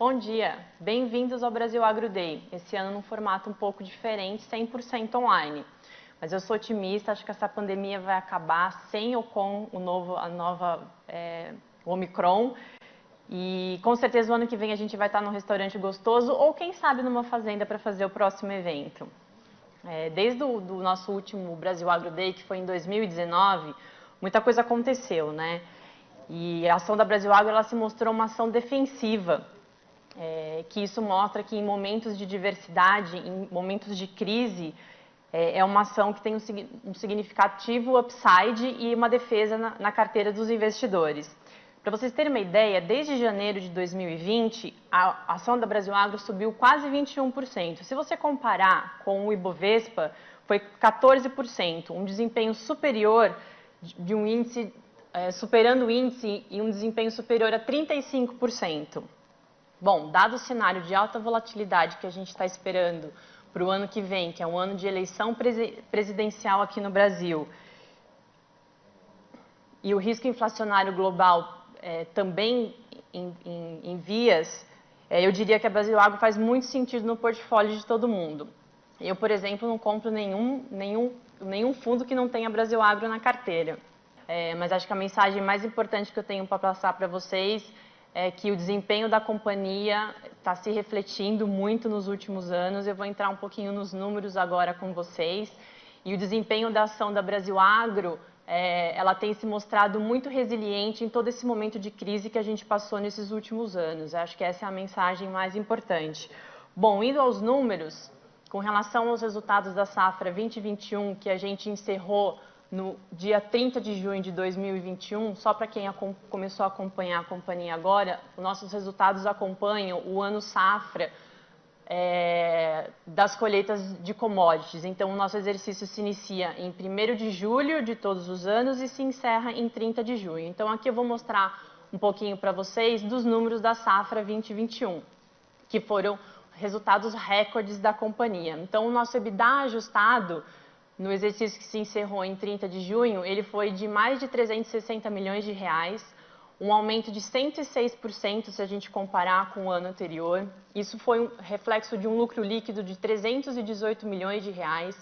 Bom dia, bem-vindos ao Brasil Agro Day, esse ano num formato um pouco diferente, 100% online. Mas eu sou otimista, acho que essa pandemia vai acabar sem ou com a nova Omicron. E com certeza o ano que vem a gente vai estar num restaurante gostoso ou quem sabe numa fazenda para fazer o próximo evento. Desde o nosso último Brasil Agro Day, que foi em 2019, muita coisa aconteceu, né? E a ação da Brasil Agro ela se mostrou uma ação defensiva. Que isso mostra que em momentos de diversidade, em momentos de crise, é uma ação que tem um significativo upside e uma defesa na carteira dos investidores. Para vocês terem uma ideia, desde janeiro de 2020, a ação da Brasil Agro subiu quase 21%. Se você comparar com o Ibovespa, foi 14%, um desempenho superior de um índice, superando o índice e um desempenho superior a 35%. Bom, dado o cenário de alta volatilidade que a gente está esperando para o ano que vem, que é um ano de eleição presidencial aqui no Brasil, e o risco inflacionário global também em vias, eu diria que a Brasil Agro faz muito sentido no portfólio de todo mundo. Eu, por exemplo, não compro nenhum fundo que não tenha Brasil Agro na carteira. Mas acho que a mensagem mais importante que eu tenho para passar para vocês é que o desempenho da companhia está se refletindo muito nos últimos anos. Eu vou entrar um pouquinho nos números agora com vocês. E o desempenho da ação da Brasil Agro, ela tem se mostrado muito resiliente em todo esse momento de crise que a gente passou nesses últimos anos. Eu acho que essa é a mensagem mais importante. Bom, indo aos números, com relação aos resultados da safra 2021, que a gente encerrou no dia 30 de junho de 2021, só para quem começou a acompanhar a companhia agora, os nossos resultados acompanham o ano safra das colheitas de commodities. Então, o nosso exercício se inicia em 1º de julho de todos os anos e se encerra em 30 de junho. Então, aqui eu vou mostrar um pouquinho para vocês dos números da safra 2021, que foram resultados recordes da companhia. Então, o nosso EBITDA ajustado no exercício que se encerrou em 30 de junho, ele foi de mais de 360 milhões de reais, um aumento de 106% se a gente comparar com o ano anterior. Isso foi um reflexo de um lucro líquido de 318 milhões de reais,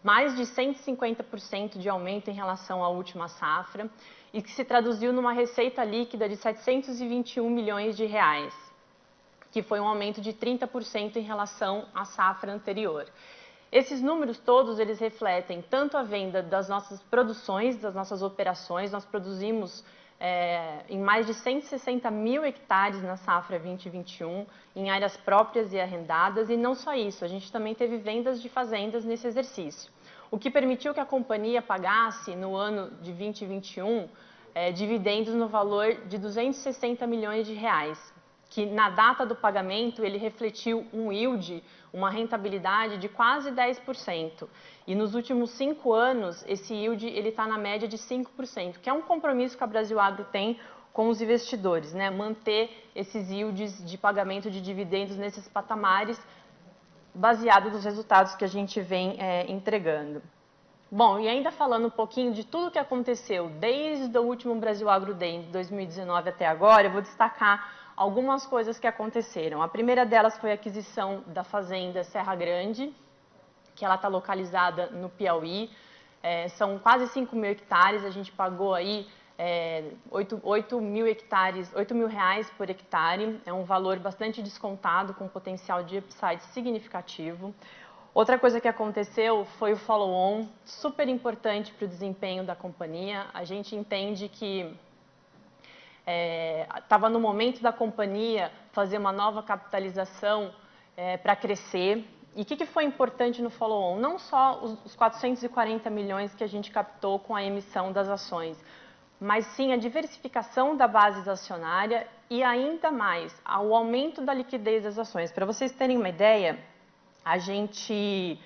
mais de 150% de aumento em relação à última safra, e que se traduziu numa receita líquida de 721 milhões de reais, que foi um aumento de 30% em relação à safra anterior. Esses números todos, eles refletem tanto a venda das nossas produções, das nossas operações. Nós produzimos em mais de 160 mil hectares na safra 2021, em áreas próprias e arrendadas, e não só isso, a gente também teve vendas de fazendas nesse exercício, o que permitiu que a companhia pagasse no ano de 2021 dividendos no valor de 260 milhões de reais, que na data do pagamento ele refletiu um yield, uma rentabilidade de quase 10%. E nos últimos 5 anos, esse yield está na média de 5%, que é um compromisso que a Brasil Agro tem com os investidores, né? Manter esses yields de pagamento de dividendos nesses patamares, baseado nos resultados que a gente vem entregando. Bom, e ainda falando um pouquinho de tudo que aconteceu desde o último Brasil Agro Day de 2019 até agora, eu vou destacar algumas coisas que aconteceram. A primeira delas foi a aquisição da fazenda Serra Grande, que ela está localizada no Piauí. São quase 5 mil hectares, a gente pagou aí 8 mil reais por hectare, é um valor bastante descontado, com potencial de upside significativo. Outra coisa que aconteceu foi o follow-on, super importante para o desempenho da companhia. A gente entende que estava no momento da companhia fazer uma nova capitalização para crescer. E o que foi importante no follow-on? Não só os 440 milhões que a gente captou com a emissão das ações, mas sim a diversificação da base acionária e ainda mais o aumento da liquidez das ações. Para vocês terem uma ideia, a gente,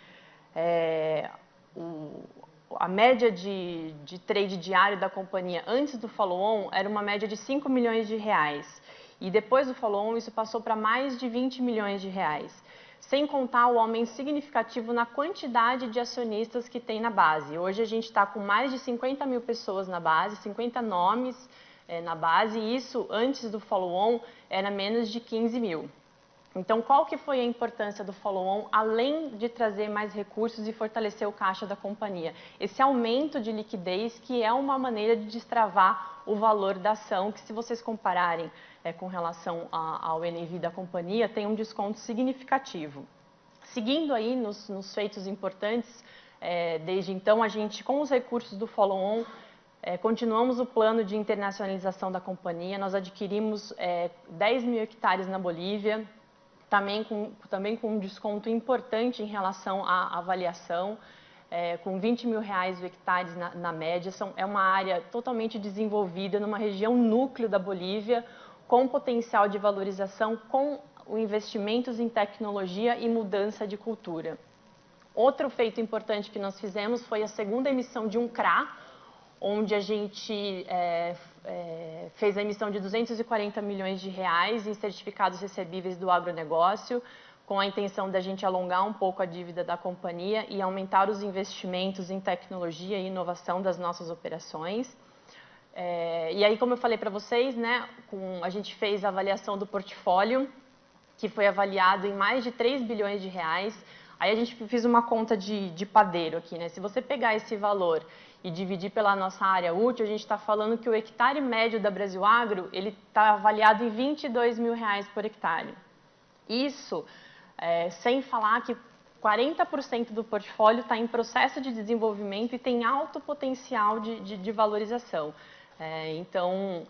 a média de trade diário da companhia antes do follow-on era uma média de 5 milhões de reais. E depois do follow-on isso passou para mais de 20 milhões de reais. Sem contar o aumento significativo na quantidade de acionistas que tem na base. Hoje a gente está com mais de 50 mil pessoas na base, 50 nomes, na base, e isso antes do follow-on era menos de 15 mil. Então, qual que foi a importância do follow-on, além de trazer mais recursos e fortalecer o caixa da companhia? Esse aumento de liquidez, que é uma maneira de destravar o valor da ação, que se vocês compararem com relação ao NAV da companhia, tem um desconto significativo. Seguindo aí nos feitos importantes, desde então, a gente, com os recursos do follow-on, continuamos o plano de internacionalização da companhia, nós adquirimos 10 mil hectares na Bolívia, também com um desconto importante em relação à avaliação, com 20 mil reais o hectare na média. É uma área totalmente desenvolvida numa região núcleo da Bolívia, com potencial de valorização, com investimentos em tecnologia e mudança de cultura. Outro feito importante que nós fizemos foi a segunda emissão de um CRA, onde a gente fez a emissão de 240 milhões de reais em certificados recebíveis do agronegócio, com a intenção da gente alongar um pouco a dívida da companhia e aumentar os investimentos em tecnologia e inovação das nossas operações. E aí, como eu falei para vocês, né, a gente fez a avaliação do portfólio, que foi avaliado em mais de 3 bilhões de reais. Aí a gente fez uma conta de padeiro aqui, né? Se você pegar esse valor e dividir pela nossa área útil, a gente está falando que o hectare médio da Brasil Agro, ele está avaliado em 22 mil reais por hectare. Isso, sem falar que 40% do portfólio está em processo de desenvolvimento e tem alto potencial de valorização. Então,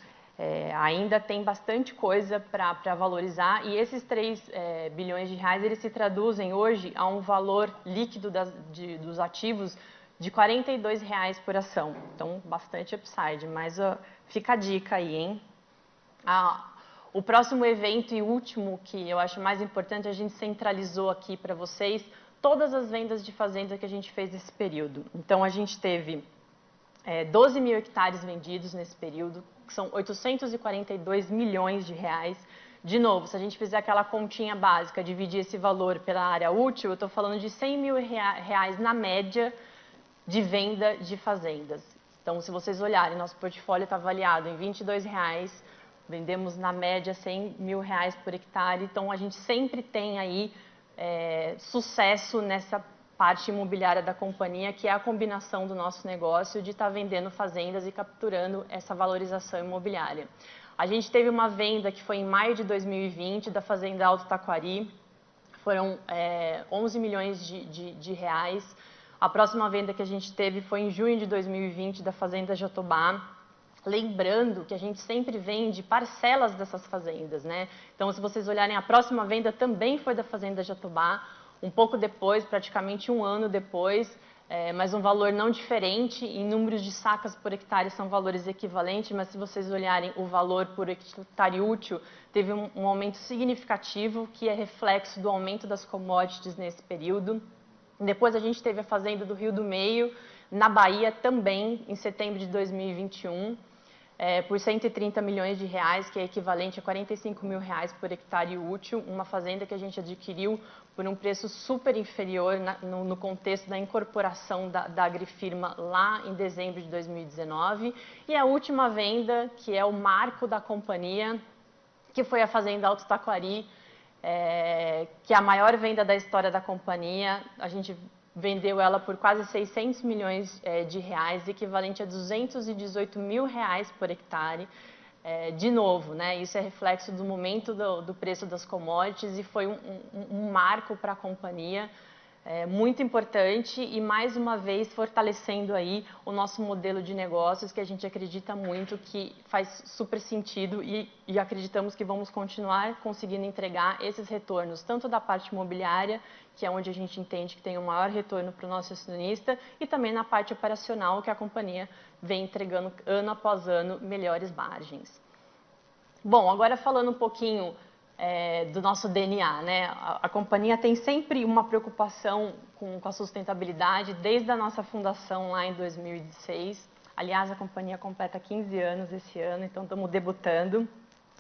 ainda tem bastante coisa para valorizar, e esses 3 bilhões de reais, eles se traduzem hoje a um valor líquido dos ativos de R$ 42 reais por ação. Então, bastante upside, mas fica a dica aí, hein? O próximo evento e último, que eu acho mais importante, a gente centralizou aqui para vocês todas as vendas de fazenda que a gente fez nesse período. Então, a gente teve 12 mil hectares vendidos nesse período, que são 842 milhões de reais. De novo, se a gente fizer aquela continha básica, dividir esse valor pela área útil, eu estou falando de 100 mil reais na média de venda de fazendas. Então, se vocês olharem, nosso portfólio está avaliado em R$ 22 reais, vendemos na média 100 mil reais por hectare, então a gente sempre tem aí sucesso nessa parte imobiliária da companhia, que é a combinação do nosso negócio de estar vendendo fazendas e capturando essa valorização imobiliária. A gente teve uma venda que foi em maio de 2020 da Fazenda Alto Taquari, foram 11 milhões de reais. A próxima venda que a gente teve foi em junho de 2020 da Fazenda Jatobá. Lembrando que a gente sempre vende parcelas dessas fazendas, né? Então, se vocês olharem, a próxima venda também foi da Fazenda Jatobá, um pouco depois, praticamente um ano depois, mas um valor não diferente. Em números de sacas por hectare são valores equivalentes, mas se vocês olharem o valor por hectare útil, teve um aumento significativo, que é reflexo do aumento das commodities nesse período. Depois a gente teve a Fazenda do Rio do Meio, na Bahia também, em setembro de 2021, por 130 milhões de reais, que é equivalente a 45 mil reais por hectare útil, uma fazenda que a gente adquiriu por um preço super inferior no contexto da incorporação da Agrifirma lá em dezembro de 2019. E a última venda, que é o marco da companhia, que foi a Fazenda Alto Taquari, que é a maior venda da história da companhia. A gente vendeu ela por quase 600 milhões de reais, equivalente a 218 mil reais por hectare. De novo, né, isso é reflexo do momento do preço das commodities e foi um marco para a companhia, muito importante, e mais uma vez fortalecendo aí o nosso modelo de negócios, que a gente acredita muito que faz super sentido, e acreditamos que vamos continuar conseguindo entregar esses retornos, tanto da parte imobiliária, que é onde a gente entende que tem o maior retorno para o nosso acionista, e também na parte operacional, que a companhia vem entregando ano após ano melhores margens. Bom, agora falando um pouquinho do nosso DNA, né? A companhia tem sempre uma preocupação com a sustentabilidade desde a nossa fundação lá em 2006. Aliás, a companhia completa 15 anos esse ano, então estamos debutando.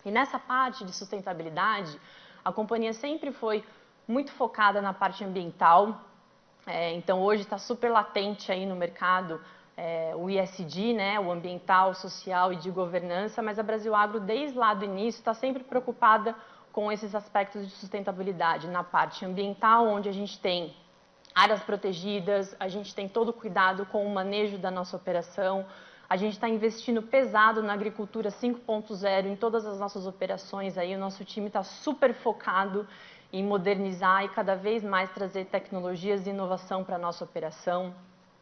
E nessa parte de sustentabilidade, a companhia sempre foi muito focada na parte ambiental. Então hoje está super latente aí no mercado o ISD, né, o ambiental, social e de governança, mas a Brasil Agro, desde lá do início, está sempre preocupada com esses aspectos de sustentabilidade, na parte ambiental, onde a gente tem áreas protegidas, a gente tem todo o cuidado com o manejo da nossa operação, a gente está investindo pesado na agricultura 5.0 em todas as nossas operações, aí o nosso time está super focado em modernizar e cada vez mais trazer tecnologias e inovação para a nossa operação.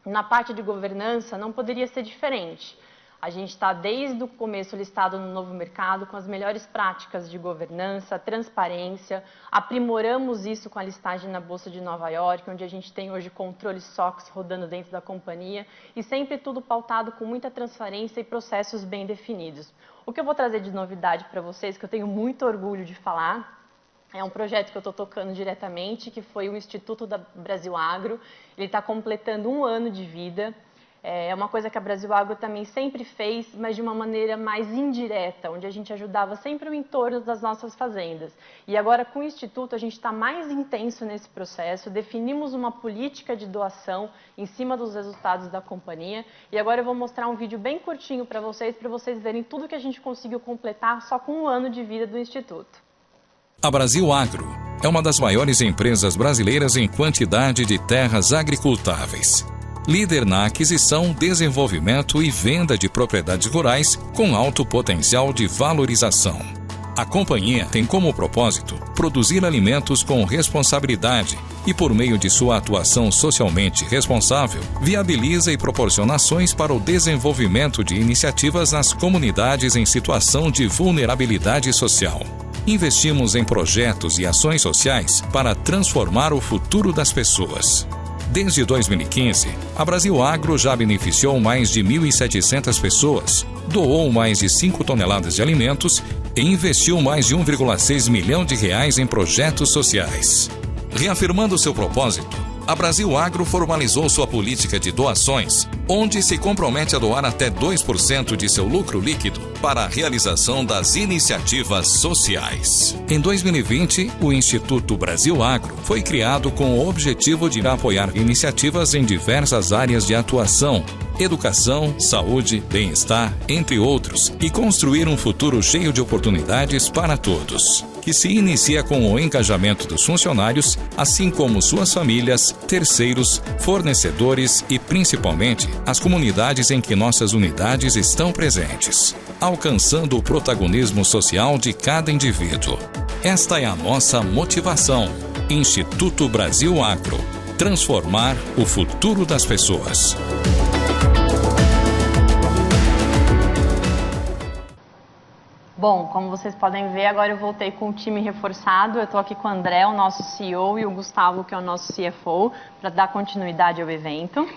Na parte de governança, não poderia ser diferente. A gente está desde o começo listado no novo mercado com as melhores práticas de governança, transparência, aprimoramos isso com a listagem na Bolsa de Nova York, onde a gente tem hoje controle SOX rodando dentro da companhia e sempre tudo pautado com muita transparência e processos bem definidos. O que eu vou trazer de novidade para vocês, que eu tenho muito orgulho de falar, é um projeto que eu estou tocando diretamente, que foi o Instituto da Brasil Agro. Ele está completando 1 ano de vida. É uma coisa que a Brasil Agro também sempre fez, mas de uma maneira mais indireta, onde a gente ajudava sempre o entorno das nossas fazendas. E agora, com o Instituto, a gente está mais intenso nesse processo, definimos uma política de doação em cima dos resultados da companhia. E agora eu vou mostrar um vídeo bem curtinho para vocês verem tudo que a gente conseguiu completar só com 1 ano de vida do Instituto. A Brasil Agro é uma das maiores empresas brasileiras em quantidade de terras agricultáveis. Líder na aquisição, desenvolvimento e venda de propriedades rurais com alto potencial de valorização. A companhia tem como propósito produzir alimentos com responsabilidade e, por meio de sua atuação socialmente responsável, viabiliza e proporciona ações para o desenvolvimento de iniciativas nas comunidades em situação de vulnerabilidade social. Investimos em projetos e ações sociais para transformar o futuro das pessoas. Desde 2015, a Brasil Agro já beneficiou mais de 1.700 pessoas, doou mais de 5 toneladas de alimentos e investiu mais de 1,6 milhão de reais em projetos sociais. Reafirmando seu propósito, a Brasil Agro formalizou sua política de doações, onde se compromete a doar até 2% de seu lucro líquido para a realização das iniciativas sociais. Em 2020, o Instituto Brasil Agro foi criado com o objetivo de apoiar iniciativas em diversas áreas de atuação, educação, saúde, bem-estar, entre outros, e construir um futuro cheio de oportunidades para todos, que se inicia com o engajamento dos funcionários, assim como suas famílias, terceiros, fornecedores e, principalmente, as comunidades em que nossas unidades estão presentes, alcançando o protagonismo social de cada indivíduo. Esta é a nossa motivação. Instituto Brasil Agro. Transformar o futuro das pessoas. Bom, como vocês podem ver, agora eu voltei com o time reforçado. Eu estou aqui com o André, o nosso CEO, e o Gustavo, que é o nosso CFO, para dar continuidade ao evento.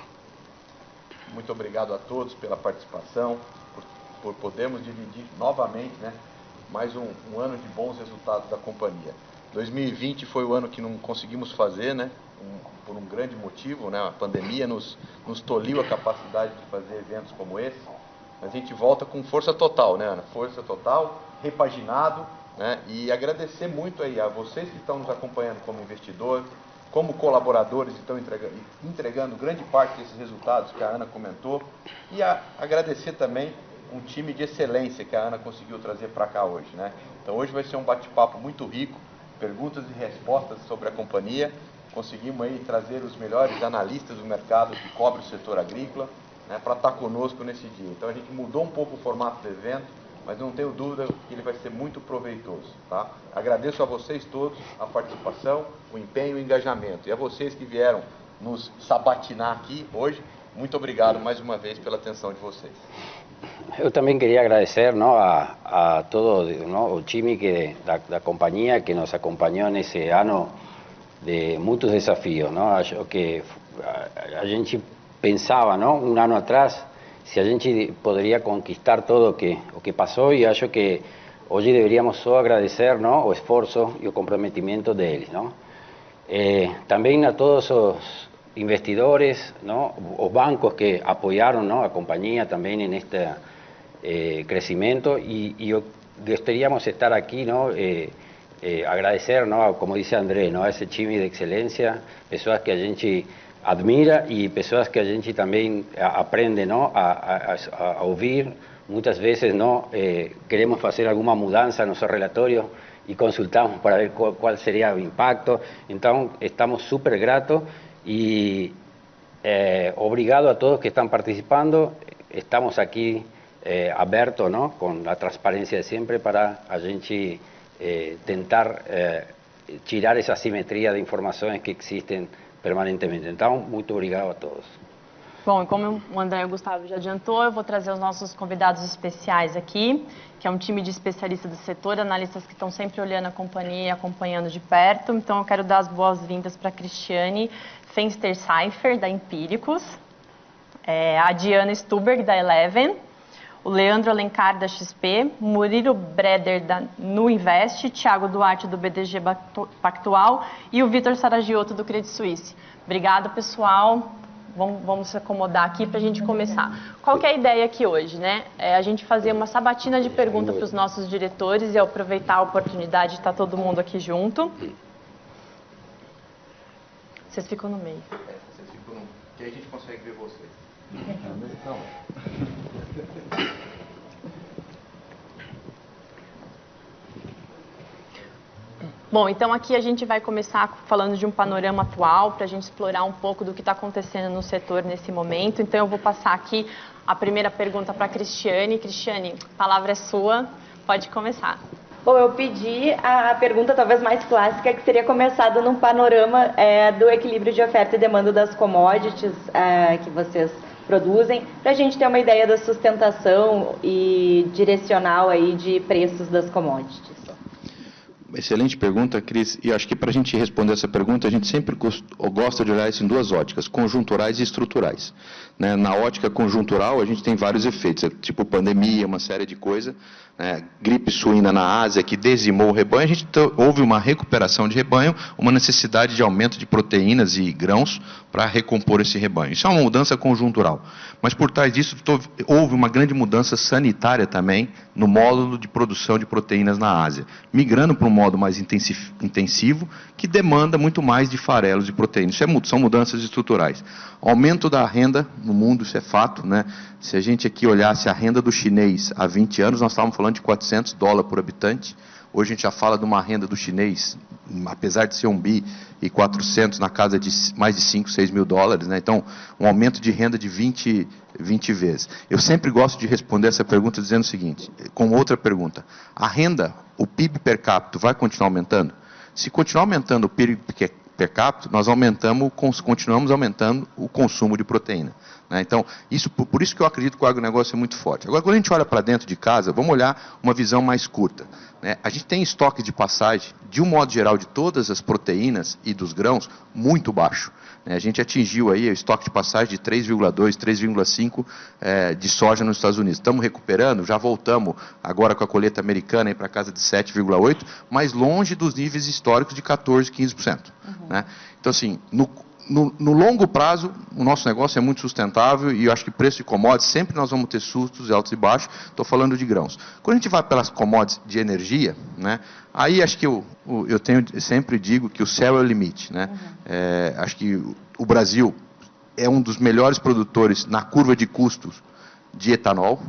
Muito obrigado a todos pela participação, por podermos dividir novamente, né, mais um ano de bons resultados da companhia. 2020 foi o ano que não conseguimos fazer, né, por um grande motivo, né, a pandemia nos tolhiu a capacidade de fazer eventos como esse. A gente volta com força total, né, Ana? Força total, repaginado, né? E agradecer muito aí a vocês que estão nos acompanhando como investidor, como colaboradores que estão entregando grande parte desses resultados que a Ana comentou, e agradecer também um time de excelência que a Ana conseguiu trazer para cá hoje, né? Então hoje vai ser um bate-papo muito rico, perguntas e respostas sobre a companhia. Conseguimos aí trazer os melhores analistas do mercado que cobre o setor agrícola, né, para estar conosco nesse dia. Então a gente mudou um pouco o formato do evento, mas não tenho dúvida que ele vai ser muito proveitoso. Tá? Agradeço a vocês todos a participação, o empenho e o engajamento. E a vocês que vieram nos sabatinar aqui hoje, muito obrigado mais uma vez pela atenção de vocês. Eu também queria agradecer, não, a todo, não, o time da companhia que nos acompanhou nesse ano de muitos desafios. Não? Acho que a gente pensava, não, um ano atrás, se a gente poderia conquistar tudo o que passou, e acho que hoje deveríamos só agradecer, não, o esforço e o comprometimento deles. Não? Também a todos os investidores, não, os bancos que apoiaram, não, a companhia também neste crescimento, e gostaríamos estar aqui, não, agradecer, não, como disse André, não, a esse time de excelência, pessoas que a gente admira e pessoas que a gente também aprende, não, a ouvir. Muitas vezes não queremos fazer alguma mudança no seu relatório e consultamos para ver qual seria o impacto. Então, estamos super gratos e obrigado a todos que estão participando. Estamos aqui abertos, não, com a transparência de sempre para a gente tentar tirar essa simetria de informações que existem permanentemente. Então, muito obrigado a todos. Bom, e como o André e o Gustavo já adiantou, eu vou trazer os nossos convidados especiais aqui, que é um time de especialistas do setor, analistas que estão sempre olhando a companhia e acompanhando de perto. Então, eu quero dar as boas-vindas para a Cristiane Fenster-Seifer, da Empíricos, a Diana Stuberg, da Eleven, o Leandro Alencar, da XP, Murilo Breder, da Nuinvest, Thiago Duarte, do BDG Pactual e o Vitor Saragiotto, do Credit Suisse. Obrigado, pessoal. Vamos se acomodar aqui para a gente começar. Qual que é a ideia aqui hoje, né? A gente fazer uma sabatina de perguntas para os nossos diretores e aproveitar a oportunidade de estar todo mundo aqui junto. Vocês ficam no meio. Vocês ficam no... Que aí a gente consegue ver vocês. Não. Bom, então aqui a gente vai começar falando de um panorama atual, para a gente explorar um pouco do que está acontecendo no setor nesse momento. Então eu vou passar aqui a primeira pergunta para a Cristiane. Cristiane, a palavra é sua, pode começar. Bom, eu pedi a pergunta talvez mais clássica, que seria começado num panorama do equilíbrio de oferta e demanda das commodities que vocês produzem, para a gente ter uma ideia da sustentação e direcional aí de preços das commodities. Excelente pergunta, Cris. E acho que para a gente responder essa pergunta, a gente sempre gosta de olhar isso em duas óticas, conjunturais e estruturais. Né? Na ótica conjuntural, a gente tem vários efeitos, tipo pandemia, uma série de coisas. Gripe suína na Ásia, que dizimou o rebanho, houve uma recuperação de rebanho, uma necessidade de aumento de proteínas e grãos para recompor esse rebanho. Isso é uma mudança conjuntural. Mas por trás disso, houve uma grande mudança sanitária também no módulo de produção de proteínas na Ásia, migrando para um modo mais intensivo, que demanda muito mais de farelos de proteínas. Isso são mudanças estruturais. Aumento da renda no mundo, isso é fato, né? Se a gente aqui olhasse a renda do chinês há 20 anos, nós estávamos falando de $400 por habitante. Hoje a gente já fala de uma renda do chinês, apesar de ser 1 bi e 400, na casa de mais de 5, 6 mil dólares, né? Então, um aumento de renda de 20 vezes. Eu sempre gosto de responder essa pergunta dizendo o seguinte, com outra pergunta. A renda, o PIB per capita, vai continuar aumentando? Se continuar aumentando o PIB per capita, nós continuamos aumentando o consumo de proteína. Né? Então, por isso que eu acredito que o agronegócio é muito forte. Agora, quando a gente olha para dentro de casa, vamos olhar uma visão mais curta. Né? A gente tem estoque de passagem, de um modo geral, de todas as proteínas e dos grãos, muito baixo. Né? A gente atingiu aí o estoque de passagem de 3,2, 3,5 de soja nos Estados Unidos. Estamos recuperando, já voltamos agora com a colheita americana para casa de 7,8, mas longe dos níveis históricos de 14, 15%. Né? Então, assim, no longo prazo, o nosso negócio é muito sustentável e eu acho que preço de commodities, sempre nós vamos ter sustos altos e baixos, estou falando de grãos. Quando a gente vai pelas commodities de energia, né, aí acho que eu sempre digo que o céu é o limite. Né? Acho que o Brasil é um dos melhores produtores na curva de custos de etanol.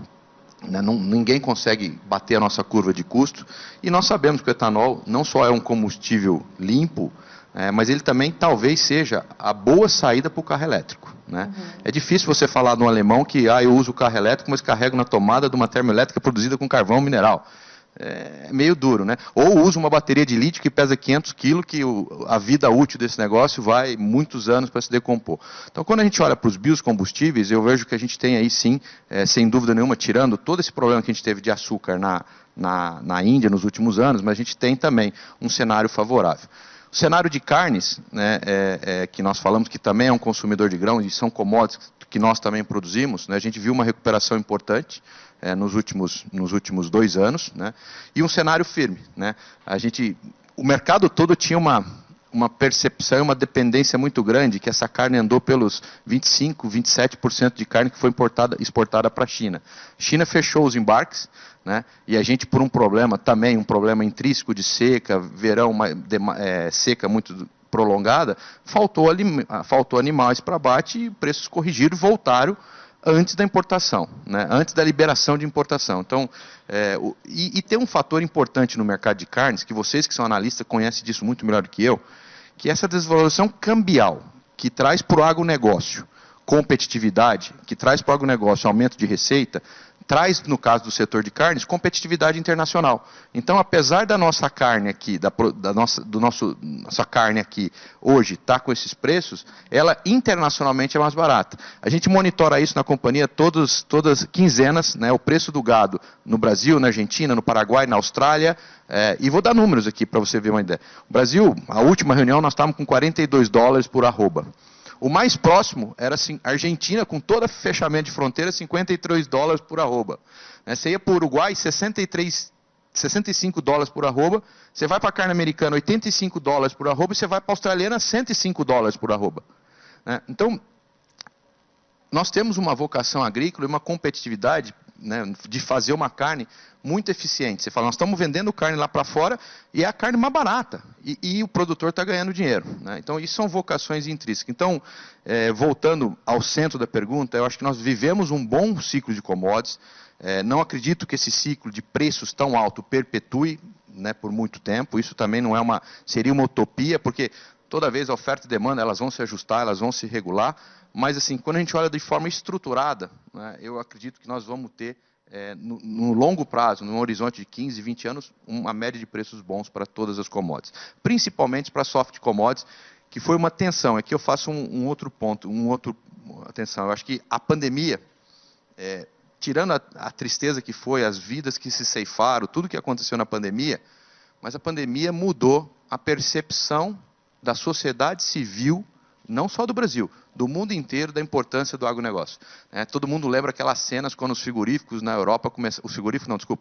Ninguém consegue bater a nossa curva de custo e nós sabemos que o etanol não só é um combustível limpo, mas ele também talvez seja a boa saída para o carro elétrico. Né? É difícil você falar de um alemão que eu uso o carro elétrico, mas carrego na tomada de uma termoelétrica produzida com carvão mineral. É meio duro, né? Ou uso uma bateria de lítio que pesa 500 kg, que a vida útil desse negócio vai muitos anos para se decompor. Então, quando a gente olha para os biocombustíveis, eu vejo que a gente tem aí sim, sem dúvida nenhuma, tirando todo esse problema que a gente teve de açúcar na Índia nos últimos anos, mas a gente tem também um cenário favorável. O cenário de carnes, né, que nós falamos que também é um consumidor de grãos e são commodities que nós também produzimos, né, a gente viu uma recuperação importante nos últimos 2 anos, né, e um cenário firme. Né, o mercado todo tinha uma percepção e uma dependência muito grande que essa carne andou pelos 25%, 27% de carne que foi exportada para a China. A China fechou os embarques, né, e a gente, por um problema intrínseco de seca, verão, seca muito prolongada, faltou animais para abate e preços corrigiram e voltaram antes da importação, né? Antes da liberação de importação. Então, tem um fator importante no mercado de carnes, que vocês que são analistas conhecem disso muito melhor do que eu, que essa desvalorização cambial, que traz para o agronegócio competitividade, que traz para o agronegócio aumento de receita, traz, no caso do setor de carnes, competitividade internacional. Então, apesar da nossa carne aqui, nossa carne aqui hoje estar com esses preços, ela internacionalmente é mais barata. A gente monitora isso na companhia todas quinzenas, né, o preço do gado no Brasil, na Argentina, no Paraguai, na Austrália, e vou dar números aqui para você ver uma ideia. O Brasil, a última reunião, nós estávamos com $42 por arroba. O mais próximo era assim, Argentina, com todo fechamento de fronteira, $53 por arroba. Você ia para o Uruguai, $65 por arroba. Você vai para a carne americana, $85 por arroba. E você vai para a australiana, $105 por arroba. Então, nós temos uma vocação agrícola e uma competitividade, né, de fazer uma carne muito eficiente. Você fala, nós estamos vendendo carne lá para fora e é a carne mais barata. E o produtor está ganhando dinheiro, né? Então, isso são vocações intrínsecas. Então, voltando ao centro da pergunta, eu acho que nós vivemos um bom ciclo de commodities. Não acredito que esse ciclo de preços tão alto perpetue, né, por muito tempo. Isso também não seria uma utopia, porque toda vez a oferta e demanda, elas vão se ajustar, elas vão se regular. Mas, assim, quando a gente olha de forma estruturada, né, eu acredito que nós vamos ter, no longo prazo, num horizonte de 15, 20 anos, uma média de preços bons para todas as commodities. Principalmente para soft commodities, que foi uma tensão. Aqui eu faço um outro ponto, atenção. Eu acho que a pandemia, tirando a tristeza que foi, as vidas que se ceifaram, tudo que aconteceu na pandemia, mas a pandemia mudou a percepção da sociedade civil, não só do Brasil, do mundo inteiro, da importância do agronegócio. Todo mundo lembra aquelas cenas quando os frigoríficos na Europa, os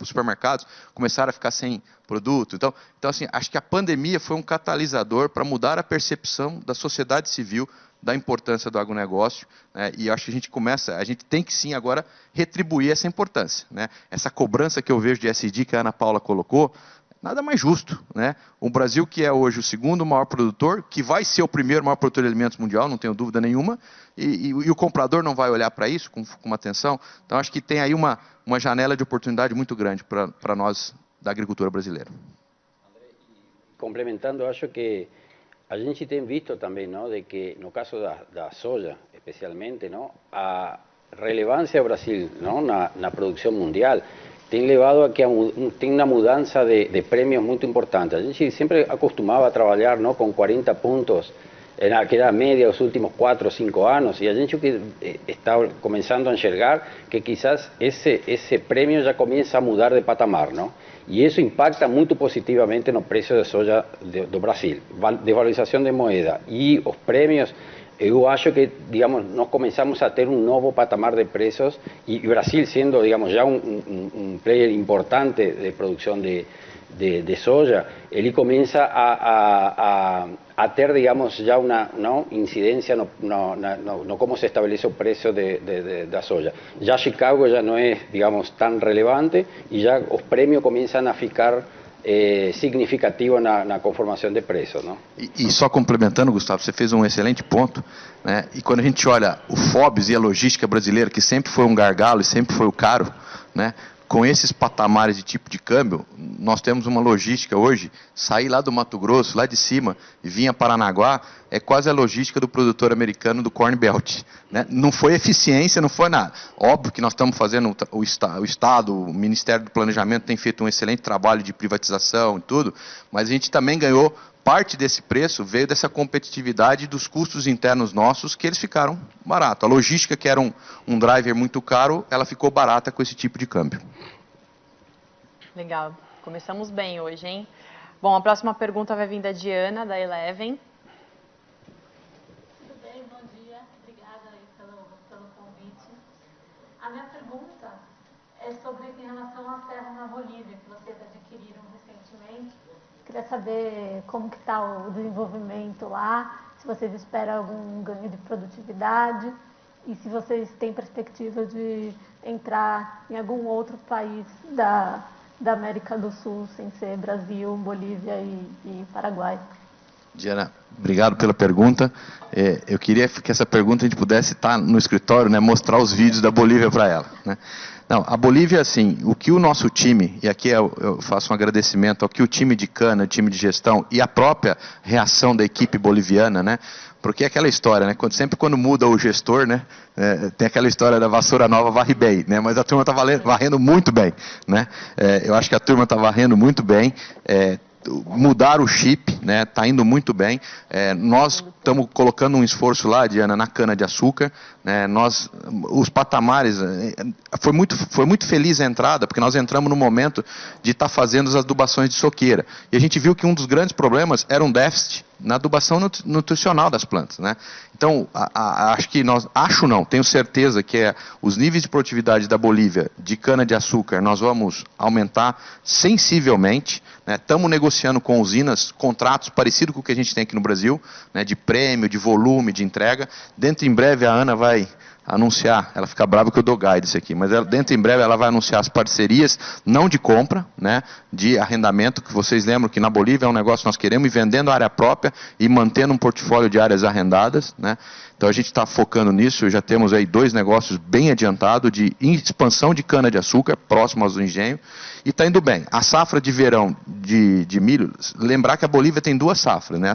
supermercados começaram a ficar sem produto. Então assim, acho que a pandemia foi um catalisador para mudar a percepção da sociedade civil da importância do agronegócio, né? E acho que a gente tem que sim agora retribuir essa importância, né? Essa cobrança que eu vejo de SD que a Ana Paula colocou, nada mais justo, né? O Brasil, que é hoje o segundo maior produtor, que vai ser o primeiro maior produtor de alimentos mundial, não tenho dúvida nenhuma, e o comprador não vai olhar para isso com uma atenção. Então, acho que tem aí uma janela de oportunidade muito grande para nós da agricultura brasileira. Complementando, acho que a gente tem visto também, não, de que no caso da soja, especialmente, não, a relevância do Brasil, não, na produção mundial tem levado a que tem uma mudança de prêmios muito importante. A gente sempre acostumava a trabalhar, não, com 40 pontos, que era a média dos últimos 4 ou 5 anos, e a gente está começando a enxergar que quizás esse prêmio já começa a mudar de patamar, não? E isso impacta muito positivamente no preço de soja do Brasil. Desvalorização de moeda e os prêmios, eu acho que, digamos, nós começamos a ter um novo patamar de preços e Brasil sendo, digamos, já um player importante de produção de soja, ele começa a ter, digamos, já uma incidência no como se estabelece o preço da soja. Já Chicago já não é, digamos, tão relevante e já os prêmios começam a ficar significativo na conformação de preços, não? E só complementando, Gustavo, você fez um excelente ponto, né? E quando a gente olha o FOBS e a logística brasileira, que sempre foi um gargalo e sempre foi o caro, né? Com esses patamares de tipo de câmbio, nós temos uma logística hoje, sair lá do Mato Grosso, lá de cima, e vir a Paranaguá, é quase a logística do produtor americano do Corn Belt, né? Não foi eficiência, não foi nada. Óbvio que nós estamos fazendo, o Estado, o Ministério do Planejamento tem feito um excelente trabalho de privatização e tudo, mas a gente também ganhou, parte desse preço veio dessa competitividade dos custos internos nossos, que eles ficaram baratos. A logística, que era um driver muito caro, ela ficou barata com esse tipo de câmbio. Legal. Começamos bem hoje, hein? Bom, a próxima pergunta vai vir da Diana, da Eleven. Tudo bem, bom dia. Obrigada aí pelo convite. A minha pergunta é sobre em relação à terra na Bolívia, que vocês adquiriram recentemente. Queria saber como que está o desenvolvimento lá, se vocês esperam algum ganho de produtividade e se vocês têm perspectiva de entrar em algum outro país da América do Sul, sem ser Brasil, Bolívia e Paraguai. Diana, obrigado pela pergunta. Eu queria que essa pergunta a gente pudesse estar no escritório, né, mostrar os vídeos da Bolívia para ela, né? Não, a Bolívia, assim, o que o nosso time, e aqui eu faço um agradecimento ao que o time de cana, time de gestão e a própria reação da equipe boliviana, né? Porque é aquela história, né? Sempre quando muda o gestor, né? Tem aquela história da vassoura nova varre bem, né? Mas a turma está varrendo muito bem, né? Eu acho que a turma está varrendo muito bem. Mudar o chip, né? Está indo muito bem. Nós estamos colocando um esforço lá, Diana, na cana de açúcar, né? Os patamares, foi muito feliz a entrada, porque nós entramos no momento de estar fazendo as adubações de soqueira. E a gente viu que um dos grandes problemas era um déficit na adubação nutricional das plantas, né? Então, tenho certeza que os níveis de produtividade da Bolívia de cana-de-açúcar nós vamos aumentar sensivelmente, né? Estamos negociando com usinas contratos parecidos com o que a gente tem aqui no Brasil, né? De prêmio, de volume, de entrega. Dentro em breve a Ana vai anunciar, ela fica brava que eu dou guide aqui, mas dentro em breve ela vai anunciar as parcerias, não de compra, né, de arrendamento, que vocês lembram que na Bolívia é um negócio que nós queremos ir vendendo a área própria e mantendo um portfólio de áreas arrendadas, né? Então a gente está focando nisso, já temos aí 2 negócios bem adiantados de expansão de cana-de-açúcar, próximos do engenho, e está indo bem. A safra de verão de milho, lembrar que a Bolívia tem 2 safras, né?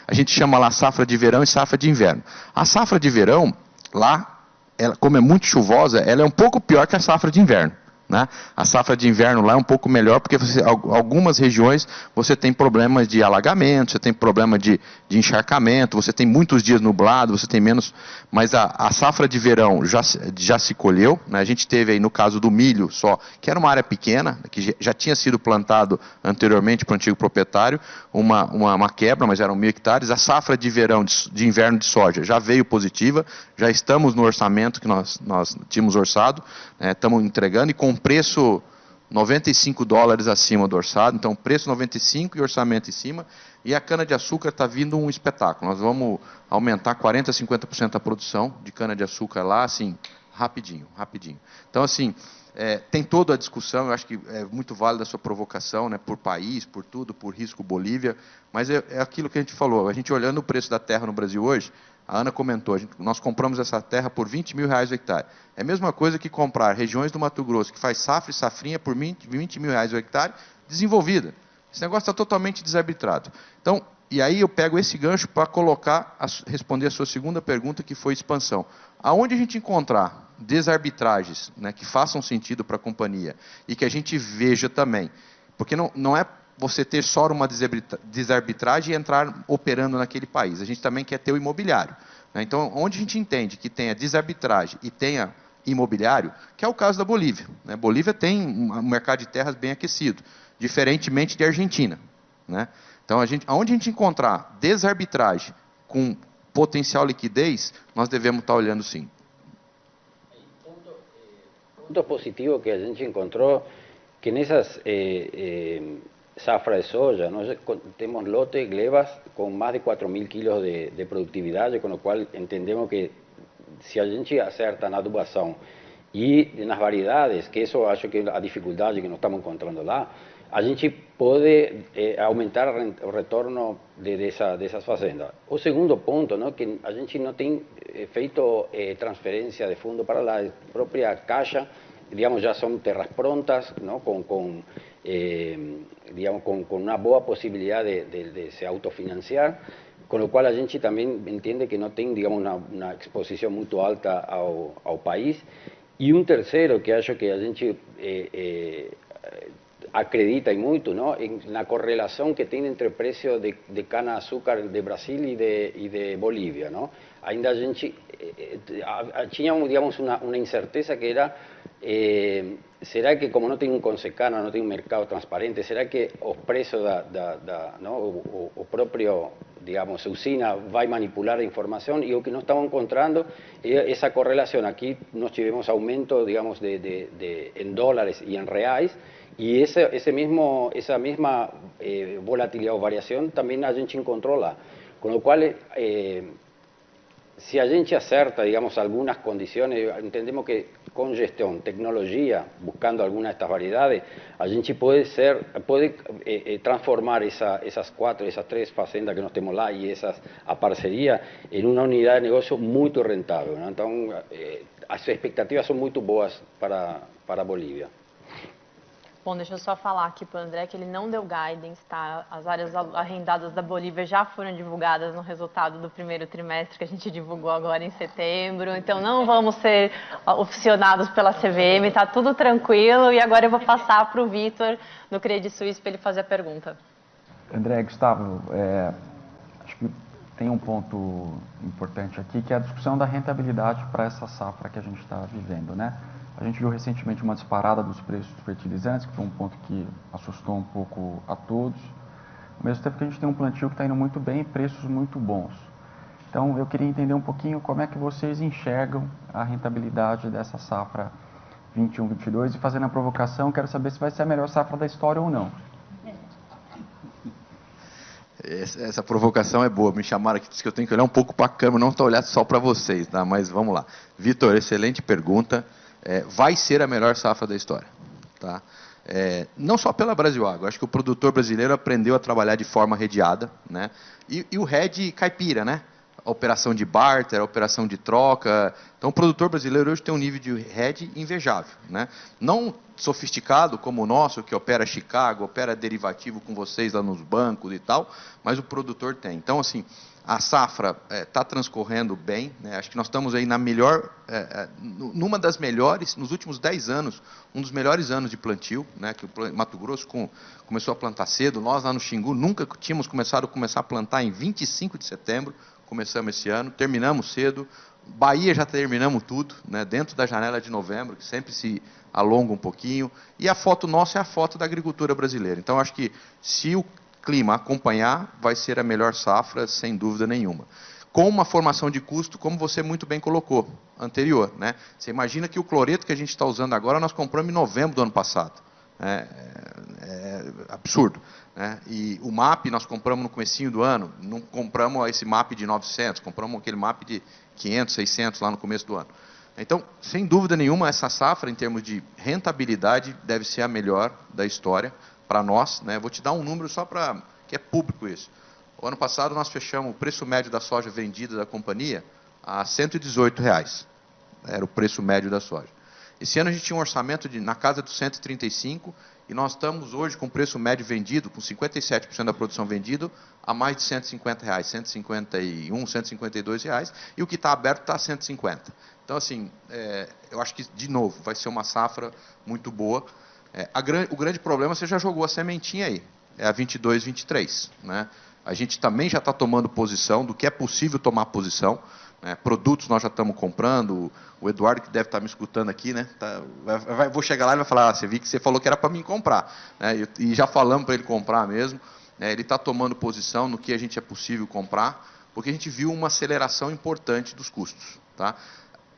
A gente chama lá safra de verão e safra de inverno. A safra de verão, lá, como é muito chuvosa, ela é um pouco pior que a safra de inverno, né? A safra de inverno lá é um pouco melhor, porque algumas regiões você tem problemas de alagamento, você tem problema de encharcamento, você tem muitos dias nublado, você tem menos, mas a safra de verão já se colheu, né? A gente teve aí no caso do milho só, que era uma área pequena, que já tinha sido plantado anteriormente para o antigo proprietário, uma quebra, mas eram 1.000 hectares. A safra de verão, de inverno de soja já veio positiva, já estamos no orçamento que nós tínhamos orçado, estamos entregando e com preço $95 acima do orçado, então preço 95 e orçamento em cima, e a cana-de-açúcar está vindo um espetáculo. Nós vamos aumentar 40% a 50% a produção de cana-de-açúcar lá, assim, rapidinho. Então, assim, tem toda a discussão, eu acho que é muito válida a sua provocação, né, por país, por tudo, por risco Bolívia, mas é aquilo que a gente falou, a gente olhando o preço da terra no Brasil hoje, a Ana comentou, nós compramos essa terra por R$20.000 o hectare. É a mesma coisa que comprar regiões do Mato Grosso, que faz safra e safrinha por R$20.000 o hectare, desenvolvida. Esse negócio está totalmente desarbitrado. Então, e aí eu pego esse gancho para responder a sua segunda pergunta, que foi expansão. Aonde a gente encontrar desarbitragens, né, que façam sentido para a companhia, e que a gente veja também, porque não é você ter só uma desarbitragem e entrar operando naquele país. A gente também quer ter o imobiliário, né? Então, onde a gente entende que tenha desarbitragem e tenha imobiliário, que é o caso da Bolívia, né? Bolívia tem um mercado de terras bem aquecido, diferentemente de Argentina, né? Então, onde a gente encontrar desarbitragem com potencial liquidez, nós devemos estar olhando sim. Punto positivo que a gente encontrou que nessas safra de soja, nós temos lotes, glebas, com mais de 4.000 quilos de produtividade, com o qual entendemos que se a gente acerta na adubação e nas variedades, que isso acho que é a dificuldade que nós estamos encontrando lá, a gente pode aumentar o retorno dessas fazendas. O segundo ponto, não, que a gente não tem feito transferência de fundo para a própria caixa, digamos, já são terras prontas, não, digamos, com uma boa possibilidade de se autofinanciar, com o qual a gente também entende que não tem, digamos, uma exposição muito alta ao país. E um terceiro, que acho que a gente acredita muito, não, na correlação que tem entre o preço de cana-açúcar de Brasil e de Bolívia, não? Ainda a gente tínhamos, digamos, uma incerteza que era será que como não tem Consecana, não tem um mercado transparente, será que os preços não, o próprio, digamos, usina vai manipular a informação? E o que nós estamos encontrando é essa correlação. Aqui nós tivemos aumento, digamos, em dólares e em reais, e essa mesma volatilidade ou variação também a gente encontrou lá. Com o qual si a gente acerta, digamos, algunas condiciones, entendemos que con gestión, tecnología, buscando alguna de estas variedades, a gente puede transformar esas 3 fazendas que nós temos lá e a parceria em uma unidade de negócio muito rentável, né? Então, as expectativas são muito boas para Bolívia. Bom, deixa eu só falar aqui para o André que ele não deu guidance, tá? As áreas arrendadas da Bolívia já foram divulgadas no resultado do primeiro trimestre que a gente divulgou agora em setembro. Então não vamos ser oficionados pela CVM, tá tudo tranquilo. E agora eu vou passar para o Vitor, do Credit Suisse, para ele fazer a pergunta. André, Gustavo, acho que tem um ponto importante aqui, que é a discussão da rentabilidade para essa safra que a gente está vivendo, né? A gente viu recentemente uma disparada dos preços dos fertilizantes, que foi um ponto que assustou um pouco a todos. Ao mesmo tempo que a gente tem um plantio que está indo muito bem e preços muito bons. Então, eu queria entender um pouquinho como é que vocês enxergam a rentabilidade dessa safra 21-22 e fazendo a provocação, quero saber se vai ser a melhor safra da história ou não. Essa provocação é boa, me chamaram aqui, disse que eu tenho que olhar um pouco para a câmera, não estou olhando só para vocês, tá? Mas vamos lá. Vitor, excelente pergunta. Vai ser a melhor safra da história, tá? Não só pela Brasilagro, acho que o produtor brasileiro aprendeu a trabalhar de forma redeada, né? E o hedge caipira, né? A operação de barter, a operação de troca. Então, o produtor brasileiro hoje tem um nível de hedge invejável, né? Não sofisticado como o nosso, que opera Chicago, opera derivativo com vocês lá nos bancos e tal, mas o produtor tem. Então, assim, a safra está transcorrendo bem, né? Acho que nós estamos aí na melhor, numa das melhores, nos últimos 10 anos, um dos melhores anos de plantio, né? Que o Mato Grosso começou a plantar cedo, nós lá no Xingu nunca tínhamos começado a plantar em 25 de setembro, começamos esse ano, terminamos cedo, Bahia já terminamos tudo, né? Dentro da janela de novembro, que sempre se alonga um pouquinho, e a foto nossa é a foto da agricultura brasileira. Então, acho que se o clima acompanhar, vai ser a melhor safra, sem dúvida nenhuma. Com uma formação de custo, como você muito bem colocou, anterior, né? Você imagina que o cloreto que a gente está usando agora, nós compramos em novembro do ano passado. É absurdo, né? E o MAP nós compramos no comecinho do ano, não compramos esse MAP de 900, compramos aquele MAP de 500, 600 lá no começo do ano. Então, sem dúvida nenhuma, essa safra, em termos de rentabilidade, deve ser a melhor da história para nós, né? Vou te dar um número só para que é público isso. O ano passado nós fechamos o preço médio da soja vendida da companhia a R$ 118. Era o preço médio da soja. Esse ano a gente tinha um orçamento na casa dos 135 e nós estamos hoje com o preço médio vendido, com 57% da produção vendido, a mais de R$ 150, 151, 152 reais, e o que está aberto está a 150. Então, assim, eu acho que, de novo, vai ser uma safra muito boa. O grande problema, você já jogou a sementinha aí, é a 22, 23. Né? A gente também já está tomando posição do que é possível tomar posição. Né? Produtos nós já estamos comprando. O Eduardo, que deve estar me escutando aqui, né? Vou chegar lá e vai falar, você viu que você falou que era para mim comprar. Né? E já falamos para ele comprar mesmo. Ele está tomando posição no que a gente é possível comprar, porque a gente viu uma aceleração importante dos custos. Tá?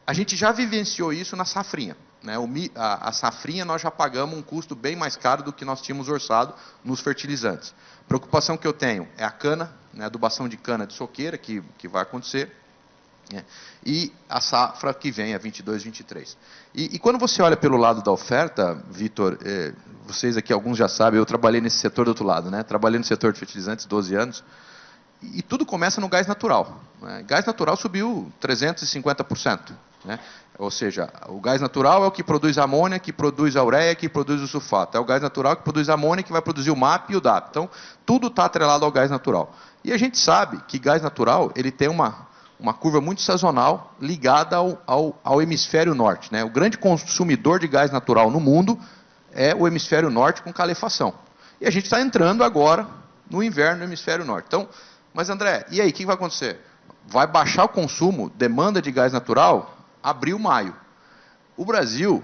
A gente já vivenciou isso na safrinha. Né? A safrinha nós já pagamos um custo bem mais caro do que nós tínhamos orçado nos fertilizantes. A preocupação que eu tenho é a cana, né? Adubação de cana de soqueira, que vai acontecer, né? E a safra que vem, a 22, 23. E quando você olha pelo lado da oferta, Vitor, vocês aqui, alguns já sabem, eu trabalhei nesse setor do outro lado, né? Trabalhei no setor de fertilizantes 12 anos, e tudo começa no gás natural. Né? Gás natural subiu 350%. Né? Ou seja, o gás natural é o que produz a amônia, que produz a ureia, que produz o sulfato. É o gás natural que produz a amônia, que vai produzir o MAP e o DAP. Então, tudo está atrelado ao gás natural. E a gente sabe que gás natural ele tem uma curva muito sazonal ligada ao hemisfério norte. Né? O grande consumidor de gás natural no mundo é o hemisfério norte com calefação. E a gente está entrando agora no inverno no hemisfério norte. Então, mas André, e aí, o que vai acontecer? Vai baixar o consumo, demanda de gás natural, abril, maio. O Brasil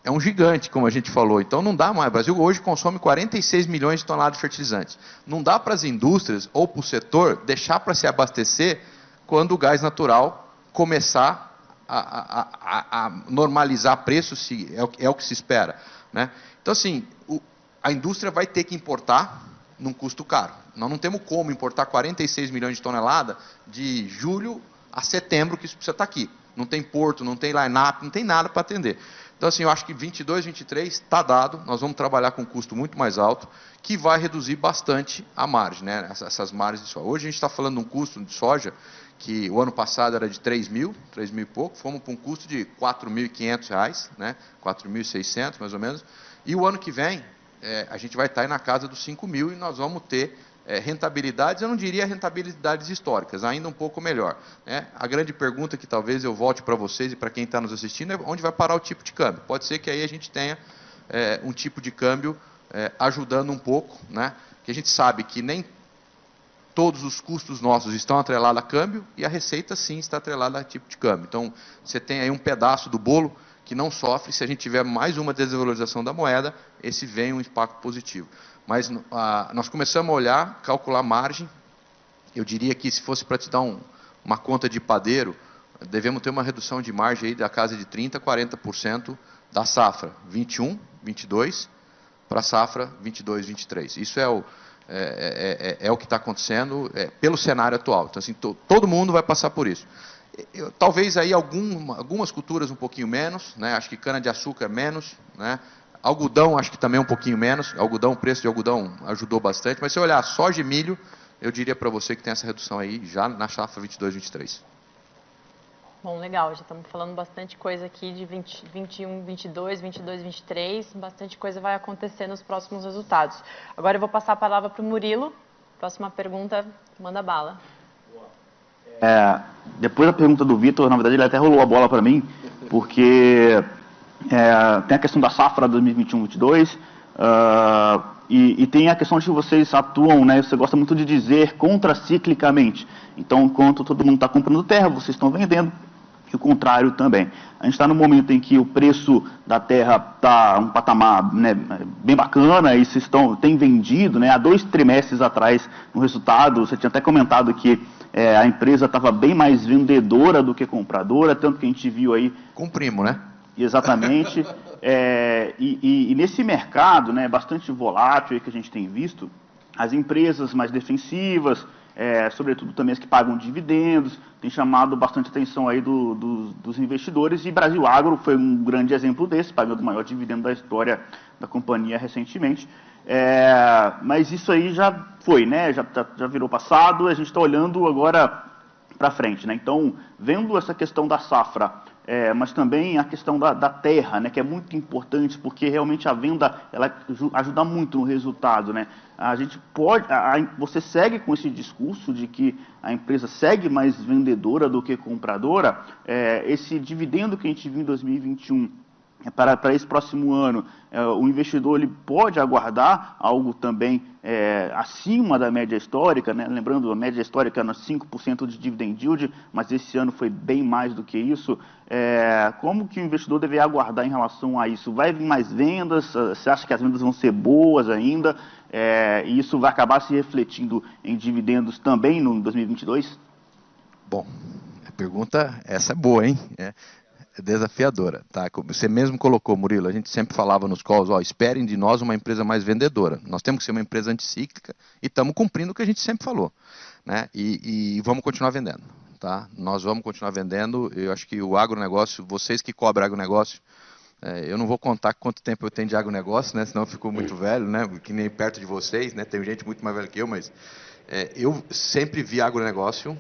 é um gigante, como a gente falou, então não dá mais. O Brasil hoje consome 46 milhões de toneladas de fertilizantes. Não dá para as indústrias ou para o setor deixar para se abastecer quando o gás natural começar a normalizar preços, é o que se espera. Né? Então, assim, a indústria vai ter que importar num custo caro. Nós não temos como importar 46 milhões de toneladas de julho a setembro que isso precisa estar aqui. Não tem porto, não tem line-up, não tem nada para atender. Então, assim, eu acho que 22, 23 está dado, nós vamos trabalhar com um custo muito mais alto, que vai reduzir bastante a margem, né? Essas margens de soja. Hoje a gente está falando de um custo de soja que o ano passado era de 3 mil e pouco, fomos para um custo de R$ 4.500, né? 4.600 mais ou menos, e o ano que vem a gente vai estar aí na casa dos 5 mil e nós vamos ter rentabilidades, eu não diria rentabilidades históricas, ainda um pouco melhor, né? A grande pergunta que talvez eu volte para vocês e para quem está nos assistindo é onde vai parar o tipo de câmbio. Pode ser que aí a gente tenha um tipo de câmbio ajudando um pouco, né? Que a gente sabe que nem todos os custos nossos estão atrelados a câmbio e a receita sim está atrelada a tipo de câmbio. Então você tem aí um pedaço do bolo que não sofre, se a gente tiver mais uma desvalorização da moeda, esse vem um impacto positivo. Mas nós começamos a olhar, calcular margem, eu diria que se fosse para te dar uma conta de padeiro, devemos ter uma redução de margem aí da casa de 30% a 40% da safra 21, 22 para a safra 22, 23. Isso é o que está acontecendo pelo cenário atual. Então, assim, todo mundo vai passar por isso. Talvez aí algumas culturas um pouquinho menos, né? Acho que cana-de-açúcar menos, né? Algodão acho que também um pouquinho menos, o preço de algodão ajudou bastante, mas se eu olhar soja e milho, eu diria para você que tem essa redução aí já na safra 22, 23. Bom, legal, já estamos falando bastante coisa aqui de 21, 22, 23, bastante coisa vai acontecer nos próximos resultados. Agora eu vou passar a palavra para o Murilo, próxima pergunta, manda bala. Depois da pergunta do Vitor, na verdade ele até rolou a bola para mim, porque tem a questão da safra 2021-22 e tem a questão de que vocês atuam, né, você gosta muito de dizer contraciclicamente. Então, enquanto todo mundo está comprando terra, vocês estão vendendo, e o contrário também. A gente está no momento em que o preço da terra está um patamar, né, bem bacana, e vocês têm vendido, né, há 2 trimestres atrás, no resultado, você tinha até comentado que a empresa estava bem mais vendedora do que compradora, tanto que a gente viu aí... Cumprimos, né? Exatamente. E nesse mercado, né, bastante volátil que a gente tem visto, as empresas mais defensivas, sobretudo também as que pagam dividendos, tem chamado bastante atenção aí dos investidores, e Brasil Agro foi um grande exemplo desse, pagando o maior dividendo da história da companhia recentemente. Mas isso aí já foi, né? Já virou passado, a gente está olhando agora para frente, né? Então, vendo essa questão da safra, mas também a questão da terra, né? Que é muito importante, porque realmente a venda ela ajuda muito no resultado, né? A gente pode, você segue com esse discurso de que a empresa segue mais vendedora do que compradora. Esse dividendo que a gente viu em 2021 para esse próximo ano, o investidor ele pode aguardar algo também acima da média histórica, né? Lembrando, a média histórica era 5% de dividend yield, mas esse ano foi bem mais do que isso. Como que o investidor deve aguardar em relação a isso? Vai vir mais vendas? Você acha que as vendas vão ser boas ainda? E isso vai acabar se refletindo em dividendos também no 2022? Bom, a pergunta essa é boa, hein? Desafiadora, tá? Você mesmo colocou, Murilo, a gente sempre falava nos calls, esperem de nós uma empresa mais vendedora. Nós temos que ser uma empresa anticíclica e estamos cumprindo o que a gente sempre falou, né? E vamos continuar vendendo, tá? Nós vamos continuar vendendo. Eu acho que o agronegócio, vocês que cobrem agronegócio, eu não vou contar quanto tempo eu tenho de agronegócio, né? Senão eu fico muito velho, né? Que nem perto de vocês, né? Tem gente muito mais velha que eu, mas eu sempre vi agronegócio,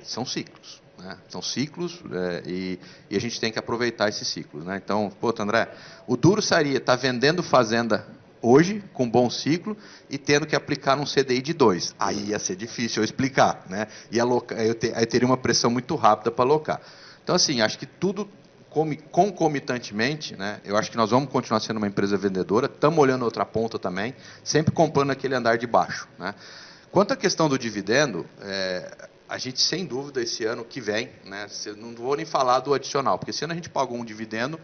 são ciclos. São ciclos e a gente tem que aproveitar esses ciclos, né? Então, André, o duro seria estar vendendo fazenda hoje, com bom ciclo, e tendo que aplicar num CDI de 2. Aí ia ser difícil eu explicar, né? Aí teria uma pressão muito rápida para alocar. Então, assim, acho que tudo concomitantemente, né? Eu acho que nós vamos continuar sendo uma empresa vendedora, estamos olhando outra ponta também, sempre comprando aquele andar de baixo, né? Quanto à questão do dividendo, a gente, sem dúvida, esse ano que vem, né, não vou nem falar do adicional, porque esse ano a gente pagou um dividendo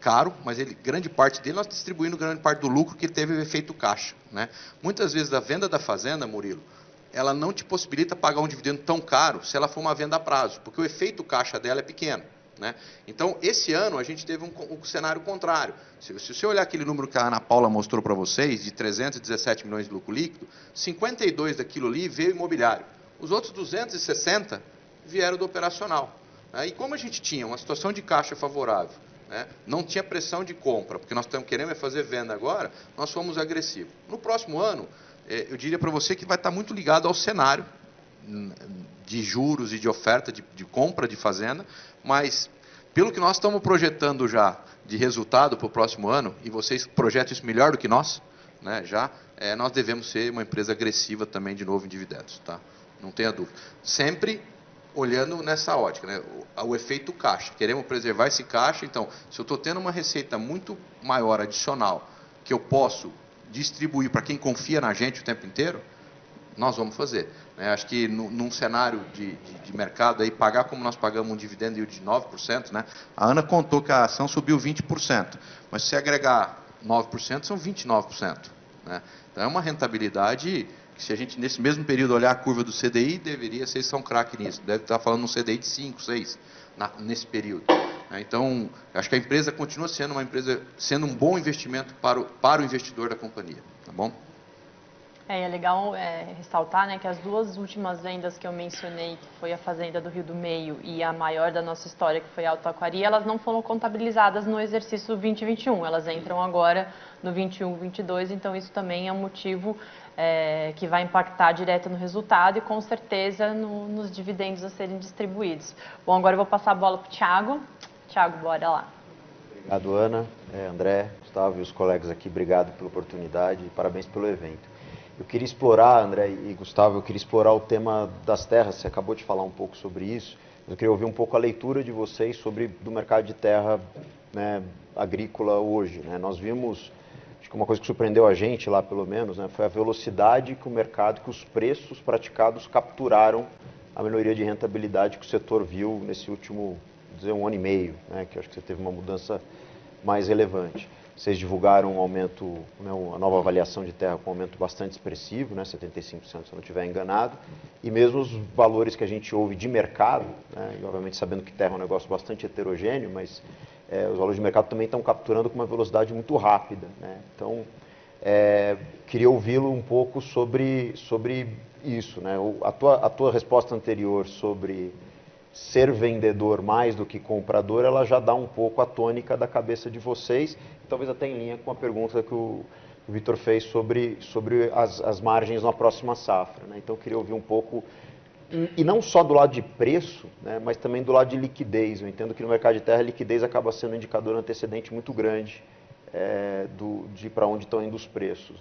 caro, mas grande parte dele nós distribuindo grande parte do lucro que teve o efeito caixa, né? Muitas vezes a venda da fazenda, Murilo, ela não te possibilita pagar um dividendo tão caro se ela for uma venda a prazo, porque o efeito caixa dela é pequeno, né? Então, esse ano a gente teve um cenário contrário. Se você olhar aquele número que a Ana Paula mostrou para vocês, de 317 milhões de lucro líquido, 52 daquilo ali veio imobiliário. Os outros 260 vieram do operacional. E como a gente tinha uma situação de caixa favorável, não tinha pressão de compra, porque nós estamos querendo fazer venda agora, nós fomos agressivos. No próximo ano, eu diria para você que vai estar muito ligado ao cenário de juros e de oferta de compra de fazenda, mas pelo que nós estamos projetando já de resultado para o próximo ano, e vocês projetam isso melhor do que nós, nós devemos ser uma empresa agressiva também de novo em dividendos, tá? Não tenha dúvida. Sempre olhando nessa ótica, o efeito caixa. Queremos preservar esse caixa, então, se eu estou tendo uma receita muito maior, adicional, que eu posso distribuir para quem confia na gente o tempo inteiro, nós vamos fazer. Acho que num cenário de mercado, aí, pagar como nós pagamos um dividendo de 9%, a Ana contou que a ação subiu 20%, mas se agregar 9%, são 29%. Então, é uma rentabilidade que, se a gente, nesse mesmo período, olhar a curva do CDI, deveria ser são craque nisso. Deve estar falando um CDI de 5, 6, nesse período. Então, acho que a empresa continua sendo uma empresa, sendo um bom investimento para o investidor da companhia. Tá bom? É legal ressaltar, que as duas últimas vendas que eu mencionei, que foi a Fazenda do Rio do Meio e a maior da nossa história, que foi a Alto Taquari, elas não foram contabilizadas no exercício 2021, elas entram agora no 21, 22, então isso também é um motivo que vai impactar direto no resultado e com certeza nos dividendos a serem distribuídos. Bom, agora eu vou passar a bola para o Thiago. Thiago, bora lá. Obrigado, Ana, André, Gustavo e os colegas aqui, obrigado pela oportunidade e parabéns pelo evento. Eu queria explorar, André e Gustavo, eu queria explorar o tema das terras, você acabou de falar um pouco sobre isso, eu queria ouvir um pouco a leitura de vocês do mercado de terra agrícola hoje. Nós vimos, acho que uma coisa que surpreendeu a gente lá pelo menos, foi a velocidade que o mercado, que os preços praticados capturaram a melhoria de rentabilidade que o setor viu nesse último, um ano e meio, que eu acho que você teve uma mudança mais relevante. Vocês divulgaram um aumento, a nova avaliação de terra com um aumento bastante expressivo, 75%, se eu não estiver enganado, e mesmo os valores que a gente ouve de mercado, e obviamente sabendo que terra é um negócio bastante heterogêneo, mas os valores de mercado também estão capturando com uma velocidade muito rápida. Então, queria ouvi-lo um pouco sobre isso. A tua resposta anterior sobre ser vendedor mais do que comprador, ela já dá um pouco a tônica da cabeça de vocês, talvez até em linha com a pergunta que o Vitor fez sobre as margens na próxima safra. Então, eu queria ouvir um pouco, e não só do lado de preço, mas também do lado de liquidez. Eu entendo que no mercado de terra, a liquidez acaba sendo um indicador antecedente muito grande de para onde estão indo os preços.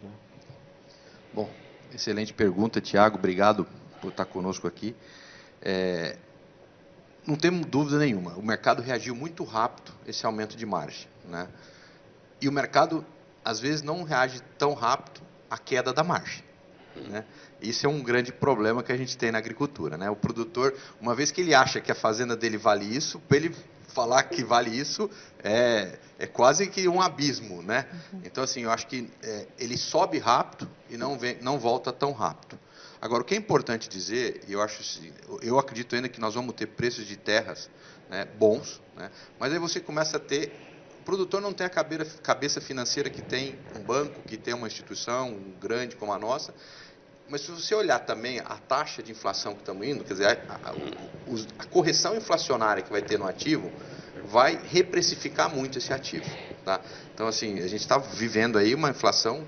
Bom, excelente pergunta, Thiago, obrigado por estar conosco aqui. Não temos dúvida nenhuma, o mercado reagiu muito rápido a esse aumento de margem. E o mercado, às vezes, não reage tão rápido à queda da margem. Isso é um grande problema que a gente tem na agricultura. O produtor, uma vez que ele acha que a fazenda dele vale isso, para ele falar que vale isso, é quase que um abismo. Então, assim, eu acho que ele sobe rápido e não volta tão rápido. Agora, o que é importante dizer, e eu acredito ainda que nós vamos ter preços de terras bons, mas aí você começa a ter... O produtor não tem a cabeça financeira que tem um banco, que tem uma instituição grande como a nossa, mas se você olhar também a taxa de inflação que estamos indo, quer dizer, a correção inflacionária que vai ter no ativo, vai reprecificar muito esse ativo. Então, assim, a gente está vivendo aí uma inflação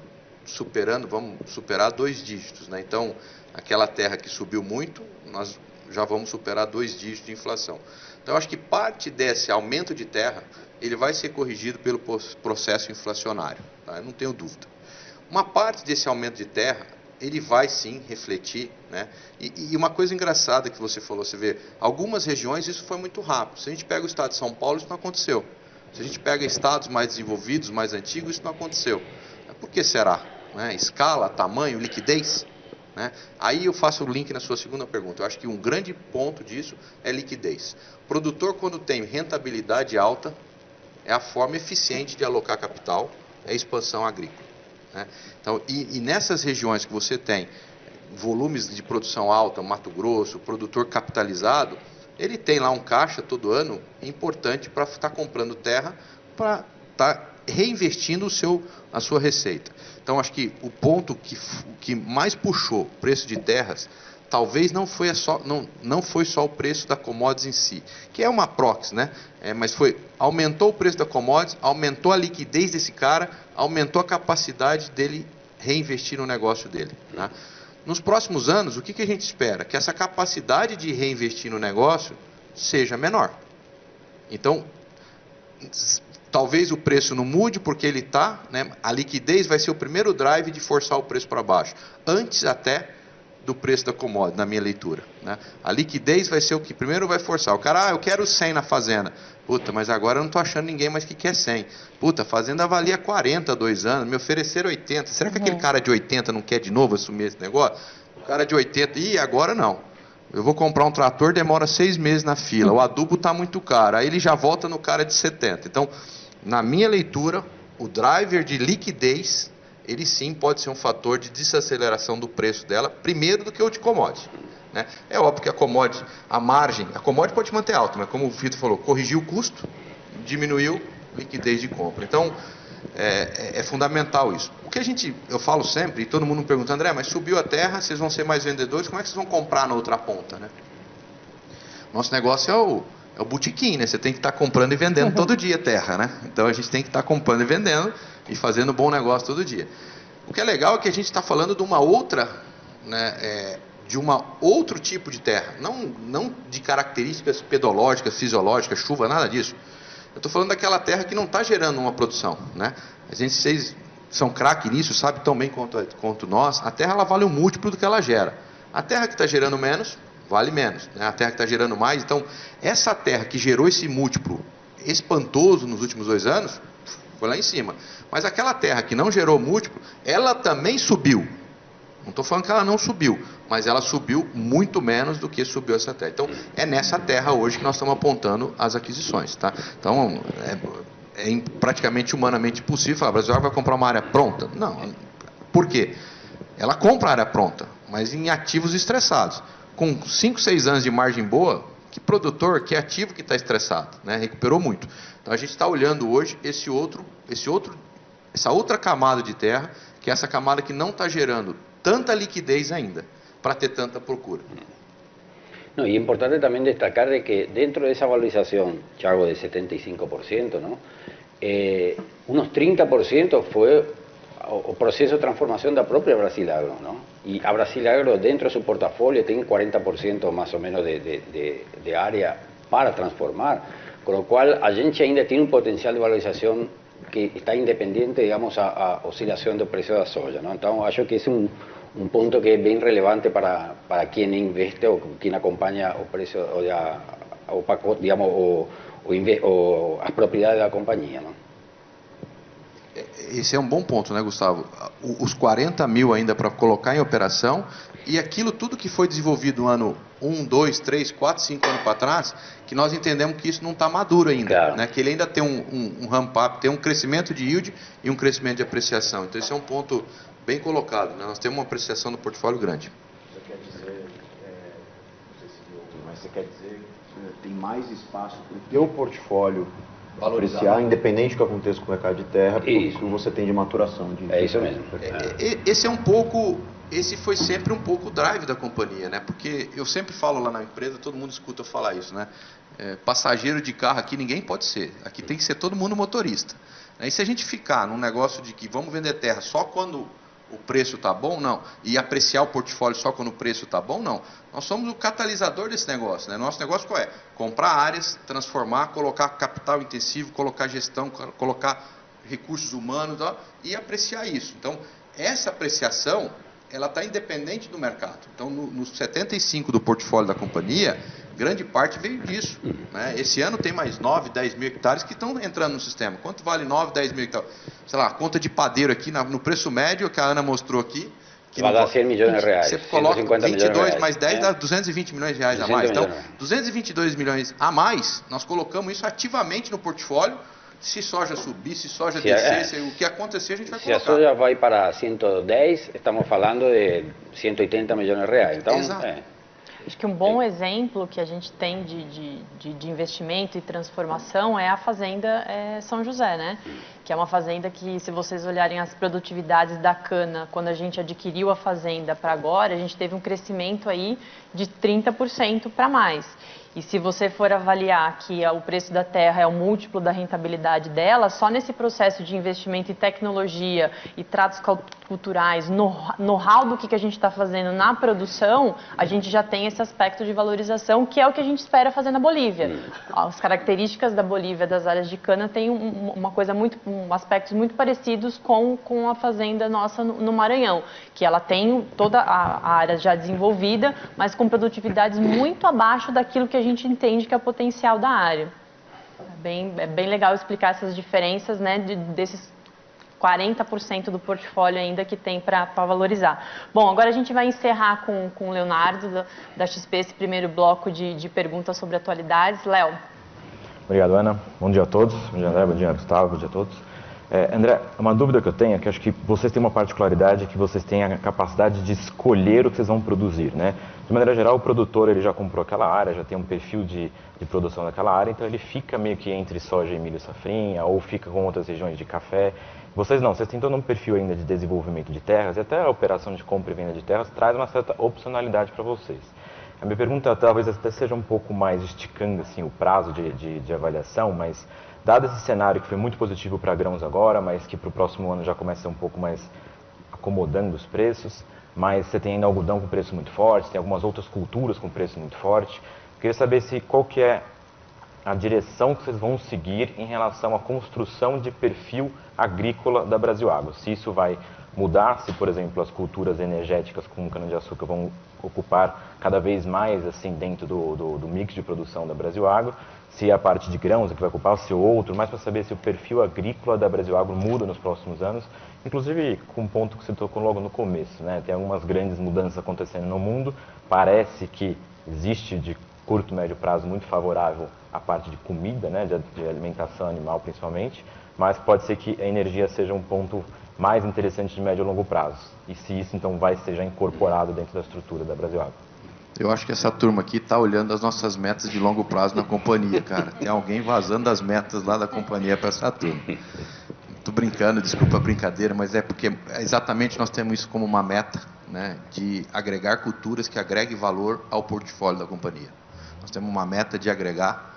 vamos superar 2 dígitos. Então, aquela terra que subiu muito, nós já vamos superar 2 dígitos de inflação. Então, acho que parte desse aumento de terra, ele vai ser corrigido pelo processo inflacionário, eu não tenho dúvida. Uma parte desse aumento de terra, ele vai sim refletir, E uma coisa engraçada que você falou, você vê, algumas regiões isso foi muito rápido. Se a gente pega o estado de São Paulo, isso não aconteceu. Se a gente pega estados mais desenvolvidos, mais antigos, isso não aconteceu. Por que será? Escala, tamanho, liquidez? Aí eu faço o link na sua segunda pergunta. Eu acho que um grande ponto disso é liquidez. O produtor, quando tem rentabilidade alta, é a forma eficiente de alocar capital, é a expansão agrícola. Então, e nessas regiões que você tem volumes de produção alta, Mato Grosso, produtor capitalizado, ele tem lá um caixa todo ano importante para estar comprando terra, para estar reinvestindo a sua receita. Então, acho que o ponto que mais puxou o preço de terras talvez não foi só o preço da commodities em si, que é uma proxy, né? Mas aumentou o preço da commodities, aumentou a liquidez desse cara, aumentou a capacidade dele reinvestir no negócio dele, né? Nos próximos anos, o que a gente espera? Que essa capacidade de reinvestir no negócio seja menor. Então, talvez o preço não mude porque ele está, né? A liquidez vai ser o primeiro drive de forçar o preço para baixo, antes até do preço da commodity, na minha leitura, né? A liquidez vai ser o que primeiro vai forçar. O cara, eu quero 100 na fazenda. Puta, mas agora eu não estou achando ninguém mais que quer 100. Puta, a fazenda valia 40 há 2 anos, me ofereceram 80. Será que aquele cara de 80 não quer de novo assumir esse negócio? O cara de 80, agora não. Eu vou comprar um trator, demora 6 meses na fila. O adubo está muito caro. Aí ele já volta no cara de 70. Então, na minha leitura, o driver de liquidez, ele sim pode ser um fator de desaceleração do preço dela, primeiro do que o de commodity, né? É óbvio que a commodity pode manter alta, mas como o Vitor falou, corrigiu o custo, diminuiu liquidez de compra. Então, é fundamental isso. O que eu falo sempre, e todo mundo me pergunta, André, mas subiu a terra, vocês vão ser mais vendedores, como é que vocês vão comprar na outra ponta, né? Nosso negócio é o botequim, né? Você tem que estar comprando e vendendo todo dia terra, né? Então a gente tem que estar comprando e vendendo e fazendo bom negócio todo dia. O que é legal é que a gente está falando de uma outra, né, outro tipo de terra, não de características pedológicas, fisiológicas, chuva, nada disso. Eu estou falando daquela terra que não está gerando uma produção, né? Vocês são craque nisso, sabe tão bem quanto nós. A terra ela vale um múltiplo do que ela gera. A terra que está gerando menos vale menos, né? A terra que está gerando mais. Então, essa terra que gerou esse múltiplo espantoso nos últimos 2 anos, foi lá em cima. Mas aquela terra que não gerou múltiplo, ela também subiu. Não estou falando que ela não subiu, mas ela subiu muito menos do que subiu essa terra. Então, é nessa terra hoje que nós estamos apontando as aquisições, tá? Então, é praticamente humanamente impossível falar, o Brasil vai comprar uma área pronta. Não. Por quê? Ela compra a área pronta, mas em ativos estressados. Com 5, 6 anos de margem boa, que produtor, que ativo que está estressado, né? Recuperou muito. Então a gente está olhando hoje essa outra camada de terra, que é essa camada que não está gerando tanta liquidez ainda, para ter tanta procura. No, y importante también destacar de que dentro de esa valorización, Thiago, de 75%, ¿no? Unos 30% fue o proceso de transformación da própria Brasilaggro, ¿no? Y a Brasilaggro dentro de su portafolio tiene 40% más o menos de área para transformar, con lo cual a gente ainda tiene un potencial de valorización que está independiente, digamos, a oscilación do preço da soja, ¿no? Então, acho que esse é um ponto que é bem relevante para quem investe ou quem acompanha o preço, o pacote, digamos, as propriedades da companhia, não? Esse é um bom ponto, né, Gustavo? Os 40 mil ainda para colocar em operação e aquilo tudo que foi desenvolvido no ano 1, 2, 3, 4, 5 anos para trás, que nós entendemos que isso não está maduro ainda, claro, né? Que ele ainda tem um ramp-up, tem um crescimento de yield e um crescimento de apreciação. Então esse é um ponto bem colocado, né? Nós temos uma apreciação do portfólio grande. Você quer dizer, não sei se deu, mas você quer dizer que tem mais espaço para o teu portfólio apreciar, independente do que aconteça com o mercado de terra, porque você tem de maturação. É isso mesmo. Esse foi sempre um pouco o drive da companhia, né? Porque eu sempre falo lá na empresa, todo mundo escuta eu falar isso, né? Passageiro de carro aqui ninguém pode ser. Aqui tem que ser todo mundo motorista. E se a gente ficar num negócio de que vamos vender terra só quando o preço está bom, não. E apreciar o portfólio só quando o preço está bom, não. Nós somos o catalisador desse negócio, né? Nosso negócio qual é? Comprar áreas, transformar, colocar capital intensivo, colocar gestão, colocar recursos humanos, ó, e apreciar isso. Então, essa apreciação, ela está independente do mercado. Então, nos 75% do portfólio da companhia, grande parte veio disso, né? Esse ano tem mais 9, 10 mil hectares que estão entrando no sistema. Quanto vale 9, 10 mil hectares? Sei lá, a conta de padeiro aqui, no preço médio que a Ana mostrou aqui, que vai dar 100 milhões de reais. Você coloca 22 mais 10 dá 220 milhões de reais a mais. Então, 222 milhões a mais, nós colocamos isso ativamente no portfólio. Se soja subir, se soja descer, o que acontecer a gente vai colocar. Se a soja vai para 110, estamos falando de 180 milhões de reais. Então, Acho que um bom exemplo que a gente tem de investimento e transformação é a Fazenda São José, né? Que é uma fazenda que, se vocês olharem as produtividades da cana, quando a gente adquiriu a fazenda para agora, a gente teve um crescimento aí de 30% para mais. E se você for avaliar que o preço da terra é o múltiplo da rentabilidade dela, só nesse processo de investimento em tecnologia e tratos culturais, know-how do que a gente está fazendo na produção, a gente já tem esse aspecto de valorização, que é o que a gente espera fazer na Bolívia. As características da Bolívia, das áreas de cana, têm aspectos muito parecidos com a fazenda nossa no Maranhão, que ela tem toda a área já desenvolvida, mas com produtividades muito abaixo daquilo que a gente entende que é o potencial da área. É bem legal explicar essas diferenças, né, desses 40% do portfólio ainda que tem para valorizar. Bom, agora a gente vai encerrar com o Leonardo, da XP, esse primeiro bloco de perguntas sobre atualidades. Léo. Obrigado, Ana. Bom dia a todos. Bom dia, André. Bom dia, Gustavo. Bom dia a todos. André, uma dúvida que eu tenho é que acho que vocês têm uma particularidade que vocês têm a capacidade de escolher o que vocês vão produzir, né? De maneira geral, o produtor ele já comprou aquela área, já tem um perfil de produção daquela área, então ele fica meio que entre soja e milho safrinha, ou fica com outras regiões de café. Vocês não, vocês têm todo um perfil ainda de desenvolvimento de terras, e até a operação de compra e venda de terras traz uma certa opcionalidade para vocês. A minha pergunta talvez até seja um pouco mais esticando assim, o prazo de avaliação, mas dado esse cenário que foi muito positivo para grãos agora, mas que para o próximo ano já começa a ser um pouco mais acomodando os preços, mas você tem ainda algodão com preço muito forte, tem algumas outras culturas com preço muito forte. Eu queria saber qual que é a direção que vocês vão seguir em relação à construção de perfil agrícola da Brasil Agro. Se isso vai mudar, se, por exemplo, as culturas energéticas com cana-de-açúcar vão ocupar cada vez mais assim dentro do mix de produção da Brasil Agro, se a parte de grãos é que vai ocupar, se outro, mais para saber se o perfil agrícola da Brasil Agro muda nos próximos anos, inclusive com um ponto que você tocou logo no começo, né? Tem algumas grandes mudanças acontecendo no mundo, parece que existe de curto e médio prazo muito favorável a parte de comida, né? de alimentação animal principalmente, mas pode ser que a energia seja um ponto mais interessante de médio e longo prazo, e se isso então vai ser já incorporado dentro da estrutura da Brasil Agro. Eu acho que essa turma aqui está olhando as nossas metas de longo prazo na companhia, cara. Tem alguém vazando as metas lá da companhia para essa turma. Estou brincando, desculpa a brincadeira, mas é porque exatamente nós temos isso como uma meta, né, de agregar culturas que agreguem valor ao portfólio da companhia. Nós temos uma meta de agregar,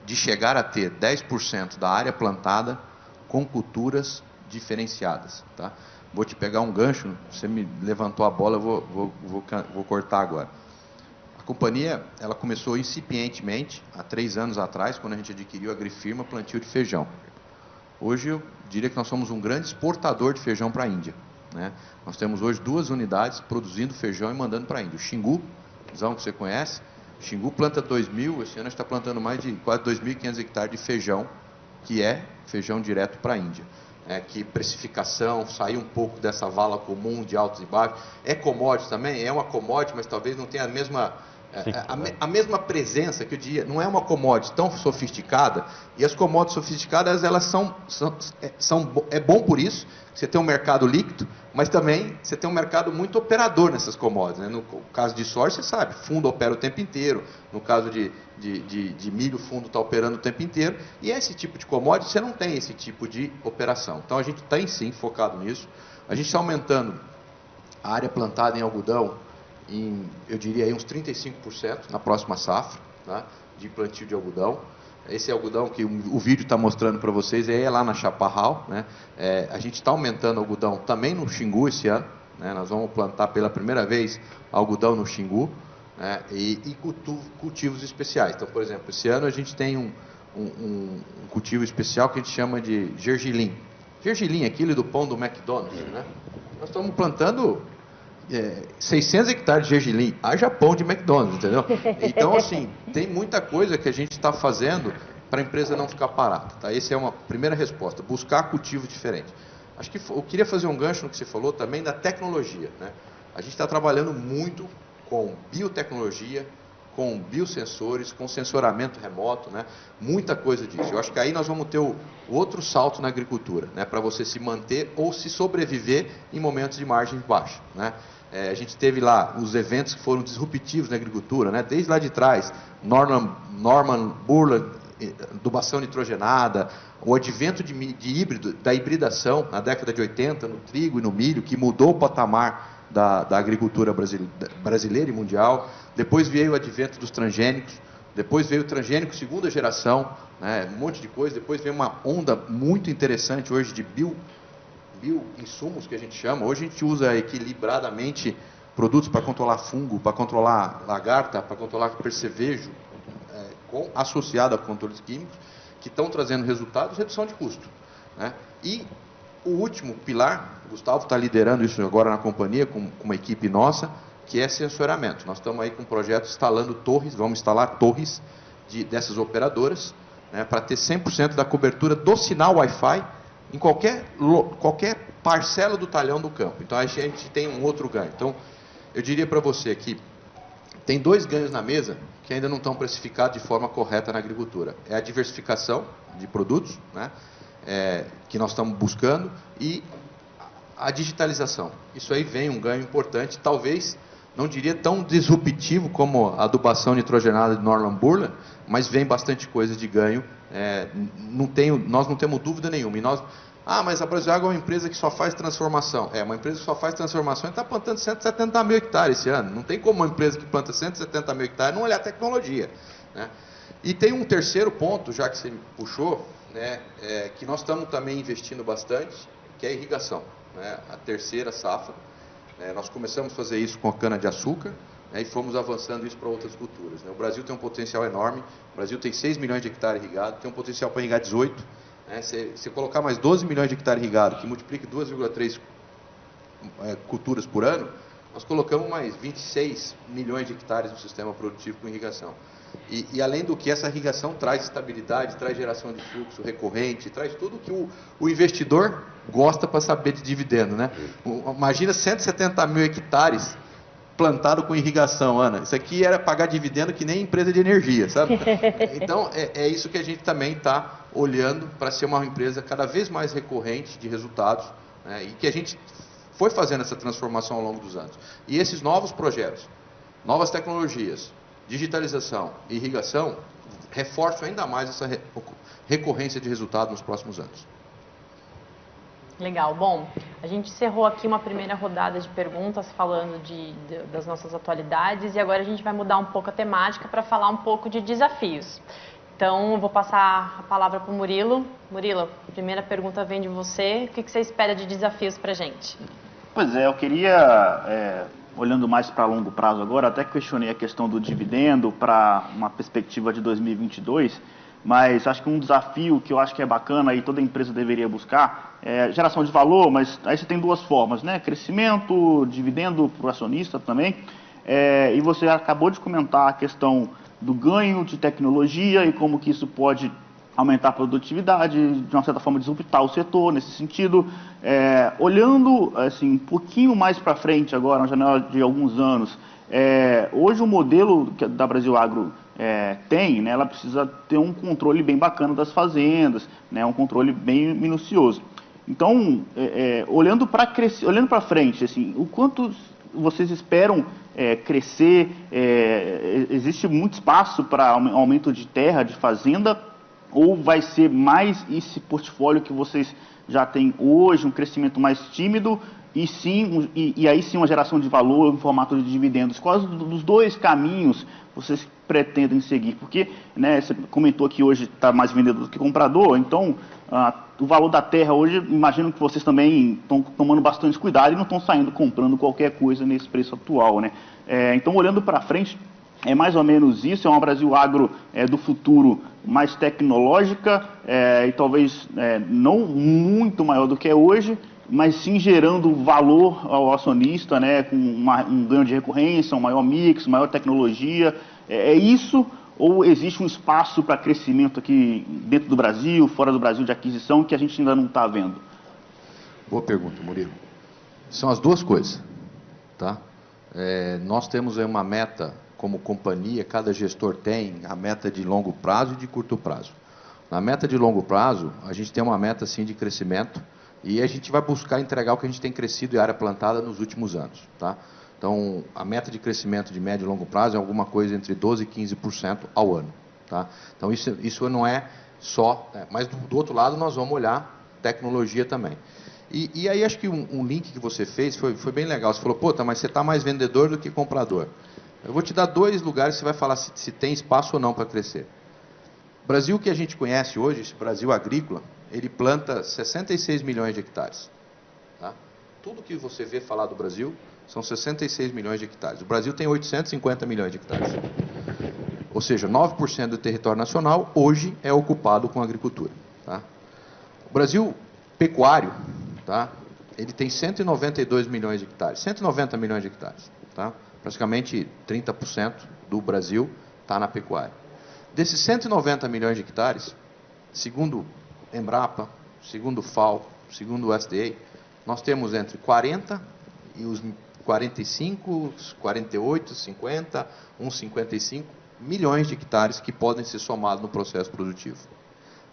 de chegar a ter 10% da área plantada com culturas diferenciadas, tá? Vou te pegar um gancho, você me levantou a bola, eu vou cortar agora. A companhia, ela começou incipientemente, há 3 anos atrás, quando a gente adquiriu a Agrifirma plantio de feijão. Hoje eu diria que nós somos um grande exportador de feijão para a Índia, né? Nós temos hoje 2 unidades produzindo feijão e mandando para a Índia. O Xingu, que você conhece, o Xingu planta 2.000, esse ano está plantando mais de quase 2.500 hectares de feijão, que é feijão direto para a Índia. Que precificação, sair um pouco dessa vala comum de altos e baixos. É commodity também? É uma commodity, mas talvez não tenha a mesma presença, que eu diria, não é uma commodity tão sofisticada, e as commodities sofisticadas, elas é bom por isso, você tem um mercado líquido, mas também você tem um mercado muito operador nessas commodities, né? No caso de soja, você sabe, fundo opera o tempo inteiro, no caso de milho, o fundo está operando o tempo inteiro, e esse tipo de commodity, você não tem esse tipo de operação. Então, a gente tem sim focado nisso, a gente está aumentando a área plantada em algodão, eu diria aí uns 35% na próxima safra, tá, de plantio de algodão. Esse algodão que o vídeo está mostrando para vocês é lá na Chaparral, né? A gente está aumentando algodão também no Xingu esse ano, né? Nós vamos plantar pela primeira vez algodão no Xingu, né? E cultivos especiais. Então, por exemplo, esse ano a gente tem um cultivo especial que a gente chama de gergelim. Gergelim, aquele do pão do McDonald's, né? Nós estamos plantando 600 hectares de gergelim, haja pão de McDonald's, entendeu? Então, assim, tem muita coisa que a gente está fazendo para a empresa não ficar parada, tá? Essa é uma primeira resposta, buscar cultivos diferentes. Acho que eu queria fazer um gancho no que você falou também da tecnologia, né? A gente está trabalhando muito com biotecnologia, com biosensores, com sensoramento remoto, né? Muita coisa disso. Eu acho que aí nós vamos ter o outro salto na agricultura, né? Para você se manter ou se sobreviver em momentos de margem baixa, né? A gente teve lá os eventos que foram disruptivos na agricultura, né? Desde lá de trás, Norman Borlaug, adubação nitrogenada, o advento de híbrido, da hibridação na década de 80, no trigo e no milho, que mudou o patamar da agricultura brasileira e mundial. Depois veio o advento dos transgênicos, depois veio o transgênico segunda geração, né? Um monte de coisa. Depois veio uma onda muito interessante hoje de bioinsumos, que a gente chama. Hoje a gente usa equilibradamente produtos para controlar fungo, para controlar lagarta, para controlar percevejo, associado a controles químicos, que estão trazendo resultados, redução de custo, né? E o último pilar, o Gustavo está liderando isso agora na companhia, com uma equipe nossa, que é sensoramento. Nós estamos aí com um projeto instalando torres, vamos instalar torres dessas operadoras, né, para ter 100% da cobertura do sinal Wi-Fi em qualquer parcela do talhão do campo. Então a gente tem um outro ganho. Então eu diria para você que tem 2 ganhos na mesa que ainda não estão precificados de forma correta na agricultura. É a diversificação de produtos, né, que nós estamos buscando, e a digitalização. Isso aí vem um ganho importante, talvez, não diria tão disruptivo como a adubação nitrogenada de Norman Borlaug, mas vem bastante coisa de ganho. Nós não temos dúvida nenhuma. E mas a Brasilagro é uma empresa que só faz transformação. Uma empresa que só faz transformação e está plantando 170 mil hectares esse ano. Não tem como uma empresa que planta 170 mil hectares não olhar a tecnologia, né? E tem um terceiro ponto, já que você me puxou, né, que nós estamos também investindo bastante, que é a irrigação, né? A terceira safra. Nós começamos a fazer isso com a cana-de-açúcar, né, e fomos avançando isso para outras culturas, né? O Brasil tem um potencial enorme. O Brasil tem 6 milhões de hectares irrigados, tem um potencial para irrigar 18. Se colocar mais 12 milhões de hectares irrigados, que multiplique 2,3 culturas por ano, nós colocamos mais 26 milhões de hectares no sistema produtivo com irrigação. E além do que, essa irrigação traz estabilidade, traz geração de fluxo recorrente, traz tudo que o investidor gosta para saber de dividendo, né? Imagina 170 mil hectares plantado com irrigação, Ana. Isso aqui era pagar dividendo que nem empresa de energia, sabe? Então, é isso que a gente também está olhando para ser uma empresa cada vez mais recorrente de resultados, né? E que a gente foi fazendo essa transformação ao longo dos anos. E esses novos projetos, novas tecnologias, digitalização e irrigação, reforçam ainda mais essa recorrência de resultado nos próximos anos. Legal. Bom, a gente encerrou aqui uma primeira rodada de perguntas falando das nossas atualidades, e agora a gente vai mudar um pouco a temática para falar um pouco de desafios. Então, eu vou passar a palavra para o Murilo. Murilo, a primeira pergunta vem de você. O que você espera de desafios para a gente? Pois eu queria, olhando mais para longo prazo agora, até questionei a questão do dividendo para uma perspectiva de 2022, mas acho que um desafio que eu acho que é bacana e toda empresa deveria buscar é geração de valor, mas aí você tem 2 formas, né? Crescimento, dividendo para o acionista também, e você acabou de comentar a questão do ganho de tecnologia e como que isso pode aumentar a produtividade, de uma certa forma disruptar o setor nesse sentido. Olhando assim, um pouquinho mais para frente agora, na janela de alguns anos, hoje o modelo que da Brasilagro tem, né, ela precisa ter um controle bem bacana das fazendas, né, um controle bem minucioso. Então, olhando para frente, assim, o quanto vocês esperam crescer? Existe muito espaço para aumento de terra, de fazenda, ou vai ser mais esse portfólio que vocês já têm hoje, um crescimento mais tímido, e aí sim uma geração de valor em formato de dividendos? Quais dos 2 caminhos vocês pretendem seguir? Porque, né, você comentou que hoje está mais vendedor do que comprador, então o valor da terra hoje, imagino que vocês também estão tomando bastante cuidado e não estão saindo comprando qualquer coisa nesse preço atual, né? Então, olhando para frente, é mais ou menos isso. É uma Brasilagro do futuro, mais tecnológica, e talvez não muito maior do que é hoje, mas sim gerando valor ao acionista, né, com um ganho de recorrência, um maior mix, maior tecnologia. É isso, ou existe um espaço para crescimento aqui dentro do Brasil, fora do Brasil, de aquisição, que a gente ainda não está vendo? Boa pergunta, Murilo. São as 2 coisas, tá? Nós temos aí uma meta, como companhia, cada gestor tem a meta de longo prazo e de curto prazo. Na meta de longo prazo, a gente tem uma meta, sim, de crescimento, e a gente vai buscar entregar o que a gente tem crescido em área plantada nos últimos anos, tá? Então, a meta de crescimento de médio e longo prazo é alguma coisa entre 12% e 15% ao ano. Tá? Então, isso não é só... Mas, do outro lado, nós vamos olhar tecnologia também. E aí, acho que um link que você fez foi bem legal. Você falou, pô, tá, mas você está mais vendedor do que comprador. Eu vou te dar 2 lugares, você vai falar se tem espaço ou não para crescer. O Brasil que a gente conhece hoje, esse Brasil agrícola, ele planta 66 milhões de hectares. Tá? Tudo que você vê falar do Brasil são 66 milhões de hectares. O Brasil tem 850 milhões de hectares. Ou seja, 9% do território nacional hoje é ocupado com agricultura. Tá? O Brasil pecuário, tá? Ele tem 192 milhões de hectares, 190 milhões de hectares. Tá? Praticamente 30% do Brasil está na pecuária. Desses 190 milhões de hectares, segundo Embrapa, segundo FAO, segundo o USDA, nós temos entre 40 e os 45, 48, 50, uns 55 milhões de hectares que podem ser somados no processo produtivo.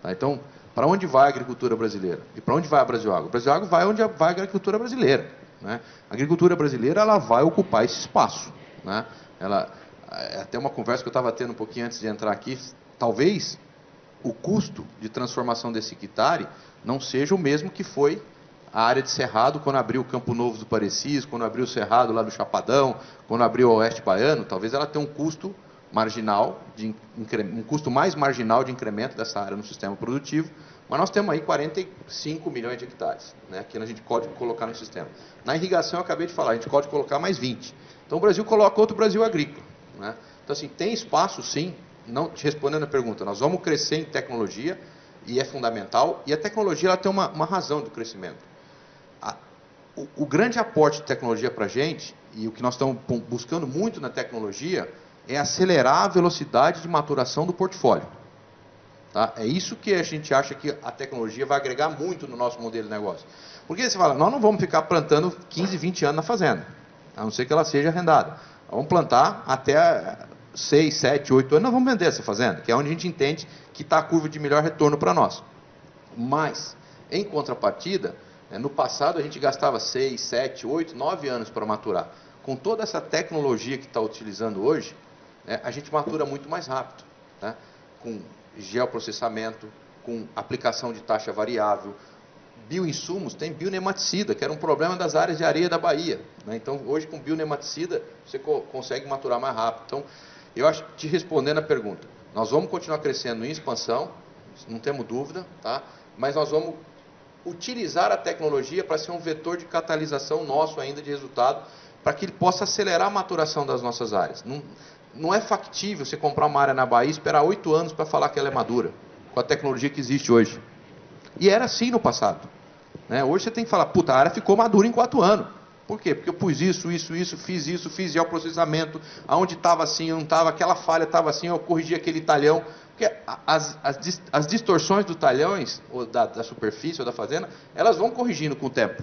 Tá? Então, para onde vai a agricultura brasileira? E para onde vai a Brasil Agro? O Brasil Agro vai onde vai a agricultura brasileira. Né? A agricultura brasileira ela vai ocupar esse espaço. Né? Até uma conversa que eu estava tendo um pouquinho antes de entrar aqui, talvez o custo de transformação desse hectare não seja o mesmo que foi a área de Cerrado, quando abriu o Campo Novo do Parecis, quando abriu o Cerrado lá no Chapadão, quando abriu o Oeste Baiano, talvez ela tenha um custo marginal, um custo mais marginal de incremento dessa área no sistema produtivo, mas nós temos aí 45 milhões de hectares, né, que a gente pode colocar no sistema. Na irrigação, eu acabei de falar, a gente pode colocar mais 20. Então, o Brasil coloca outro Brasil agrícola. Né? Então, assim, tem espaço, sim, não te respondendo a pergunta, nós vamos crescer em tecnologia, e é fundamental, e a tecnologia ela tem uma razão do crescimento. O grande aporte de tecnologia para a gente, e o que nós estamos buscando muito na tecnologia, é acelerar a velocidade de maturação do portfólio. Tá? É isso que a gente acha que a tecnologia vai agregar muito no nosso modelo de negócio. Porque você fala, nós não vamos ficar plantando 15, 20 anos na fazenda, a não ser que ela seja arrendada. Nós vamos plantar até 6, 7, 8 anos, nós vamos vender essa fazenda, que é onde a gente entende que está a curva de melhor retorno para nós. Mas, em contrapartida, no passado a gente gastava 6, 7, 8, 9 anos para maturar. Com toda essa tecnologia que está utilizando hoje, a gente matura muito mais rápido. Né? Com geoprocessamento, com aplicação de taxa variável, bioinsumos, tem bionematicida, que era um problema das áreas de areia da Bahia. Né? Então, hoje com bionematicida, você consegue maturar mais rápido. Então, eu acho que te respondendo a pergunta, nós vamos continuar crescendo em expansão, não temos dúvida, tá? Mas nós vamos utilizar a tecnologia para ser um vetor de catalisação nosso ainda de resultado, para que ele possa acelerar a maturação das nossas áreas. Não é factível você comprar uma área na Bahia e esperar 8 anos para falar que ela é madura, com a tecnologia que existe hoje. E era assim no passado. Né? Hoje você tem que falar, puta, a área ficou madura em 4 anos. Por quê? Porque eu pus isso, fiz geoprocessamento, aonde estava assim, não estava, aquela falha estava assim, eu corrigi aquele talhão. Porque as distorções dos talhões, ou da superfície ou da fazenda, elas vão corrigindo com o tempo.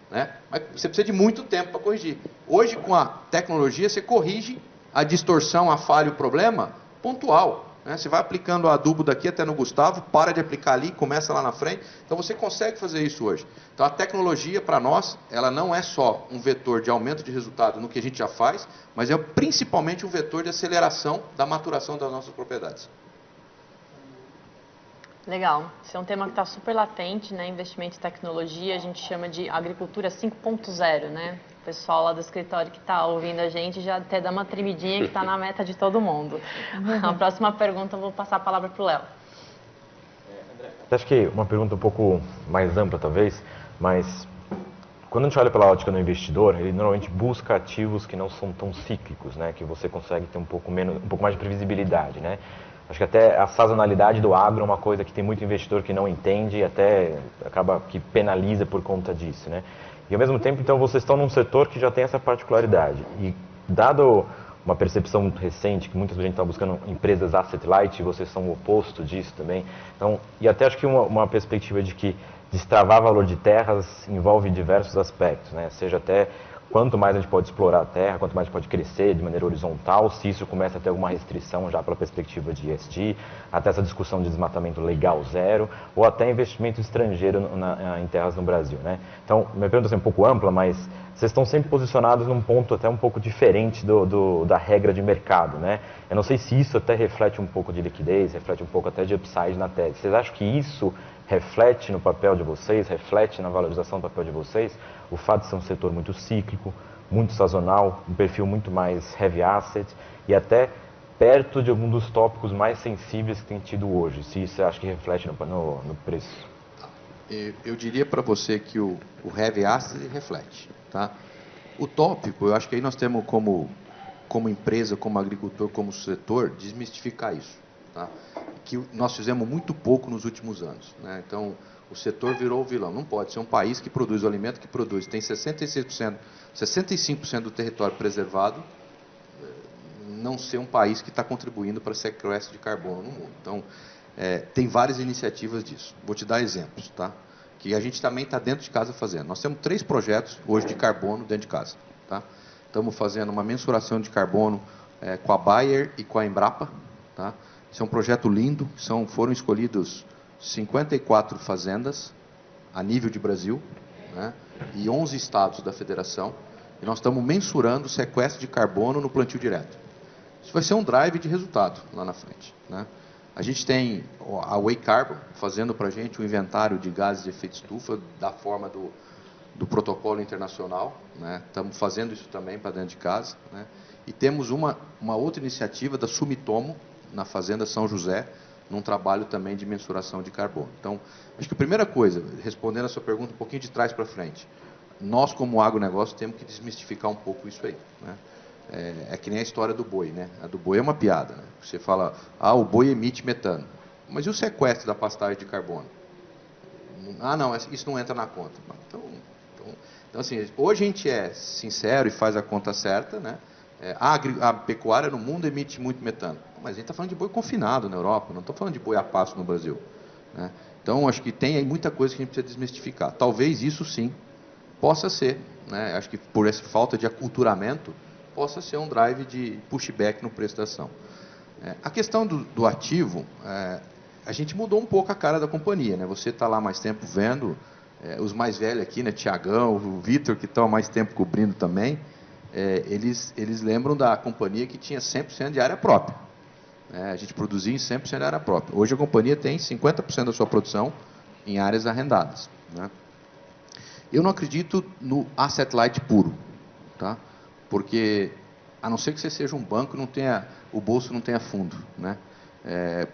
Né? Mas você precisa de muito tempo para corrigir. Hoje, com a tecnologia, você corrige a distorção, a falha, o problema pontual. Né? Você vai aplicando o adubo daqui até no Gustavo, para de aplicar ali, começa lá na frente. Então, você consegue fazer isso hoje. Então, a tecnologia, para nós, ela não é só um vetor de aumento de resultado no que a gente já faz, mas é principalmente um vetor de aceleração da maturação das nossas propriedades. Legal. Esse é um tema que está super latente, né? Investimento em tecnologia, a gente chama de agricultura 5.0, né? O pessoal lá do escritório que está ouvindo a gente já até dá uma tremidinha que está na meta de todo mundo. A próxima pergunta eu vou passar a palavra para o Léo. Acho que uma pergunta um pouco mais ampla, talvez, mas quando a gente olha pela ótica do investidor, ele normalmente busca ativos que não são tão cíclicos, né? Que você consegue ter um pouco mais de previsibilidade, né? Acho que até a sazonalidade do agro é uma coisa que tem muito investidor que não entende e até acaba que penaliza por conta disso, né? E ao mesmo tempo, então, vocês estão num setor que já tem essa particularidade. E dado uma percepção muito recente, que muita gente está buscando empresas asset light, e vocês são o oposto disso também. Então, e até acho que uma perspectiva de que destravar valor de terras envolve diversos aspectos, né? Seja até quanto mais a gente pode explorar a terra, quanto mais a gente pode crescer de maneira horizontal, se isso começa a ter alguma restrição já pela perspectiva de ESG, até essa discussão de desmatamento legal zero, ou até investimento estrangeiro em terras no Brasil, né? Então, minha pergunta é um pouco ampla, mas vocês estão sempre posicionados num ponto até um pouco diferente da regra de mercado, né? Eu não sei se isso até reflete um pouco de liquidez, reflete um pouco até de upside na tese. Vocês acham que isso reflete no papel de vocês, reflete na valorização do papel de vocês, o fato de ser um setor muito cíclico, muito sazonal, um perfil muito mais heavy asset e até perto de algum dos tópicos mais sensíveis que tem tido hoje, se isso você acha que reflete no preço? Eu diria para você que o heavy asset reflete, tá? O tópico, eu acho que aí nós temos como empresa, como agricultor, como setor, desmistificar isso, tá? Que nós fizemos muito pouco nos últimos anos, né? Então, o setor virou o vilão. Não pode ser um país que produz o alimento que produz, tem 66%, 65% do território preservado, não ser um país que está contribuindo para sequestro de carbono no mundo. Então, tem várias iniciativas disso. Vou te dar exemplos, tá? Que a gente também está dentro de casa fazendo. Nós temos 3 projetos hoje de carbono dentro de casa, tá? Estamos fazendo uma mensuração de carbono com a Bayer e com a Embrapa, tá? Esse é um projeto lindo, foram escolhidos 54 fazendas a nível de Brasil, né? E 11 estados da federação, e nós estamos mensurando o sequestro de carbono no plantio direto. Isso vai ser um drive de resultado lá na frente, né? A gente tem a Way Carbon fazendo para a gente um inventário de gases de efeito estufa da forma do protocolo internacional, né? Estamos fazendo isso também para dentro de casa, né? E temos uma outra iniciativa da Sumitomo na Fazenda São José, num trabalho também de mensuração de carbono. Então, acho que a primeira coisa, respondendo a sua pergunta um pouquinho de trás para frente, nós como agronegócio temos que desmistificar um pouco isso aí, né? É que nem a história do boi, né? A do boi é uma piada, né? Você fala, o boi emite metano. Mas e o sequestro da pastagem de carbono? Não, isso não entra na conta. Então assim, hoje a gente é sincero e faz a conta certa, né? A pecuária no mundo emite muito metano. Mas a gente está falando de boi confinado na Europa, não estou falando de boi a pasto no Brasil, né? Então, acho que tem aí muita coisa que a gente precisa desmistificar. Talvez isso sim possa ser, né? Acho que por essa falta de aculturamento, possa ser um drive de pushback no preço da ação. A questão do ativo, a gente mudou um pouco a cara da companhia, né? Você está lá mais tempo vendo, os mais velhos aqui, né? Tiagão, o Vitor, que estão há mais tempo cobrindo também, eles lembram da companhia que tinha 100% de área própria. A gente produzia em 100% de área própria. Hoje a companhia tem 50% da sua produção em áreas arrendadas, né? Eu não acredito no asset light puro, tá? Porque, a não ser que você seja um banco, o bolso não tenha fundo, né?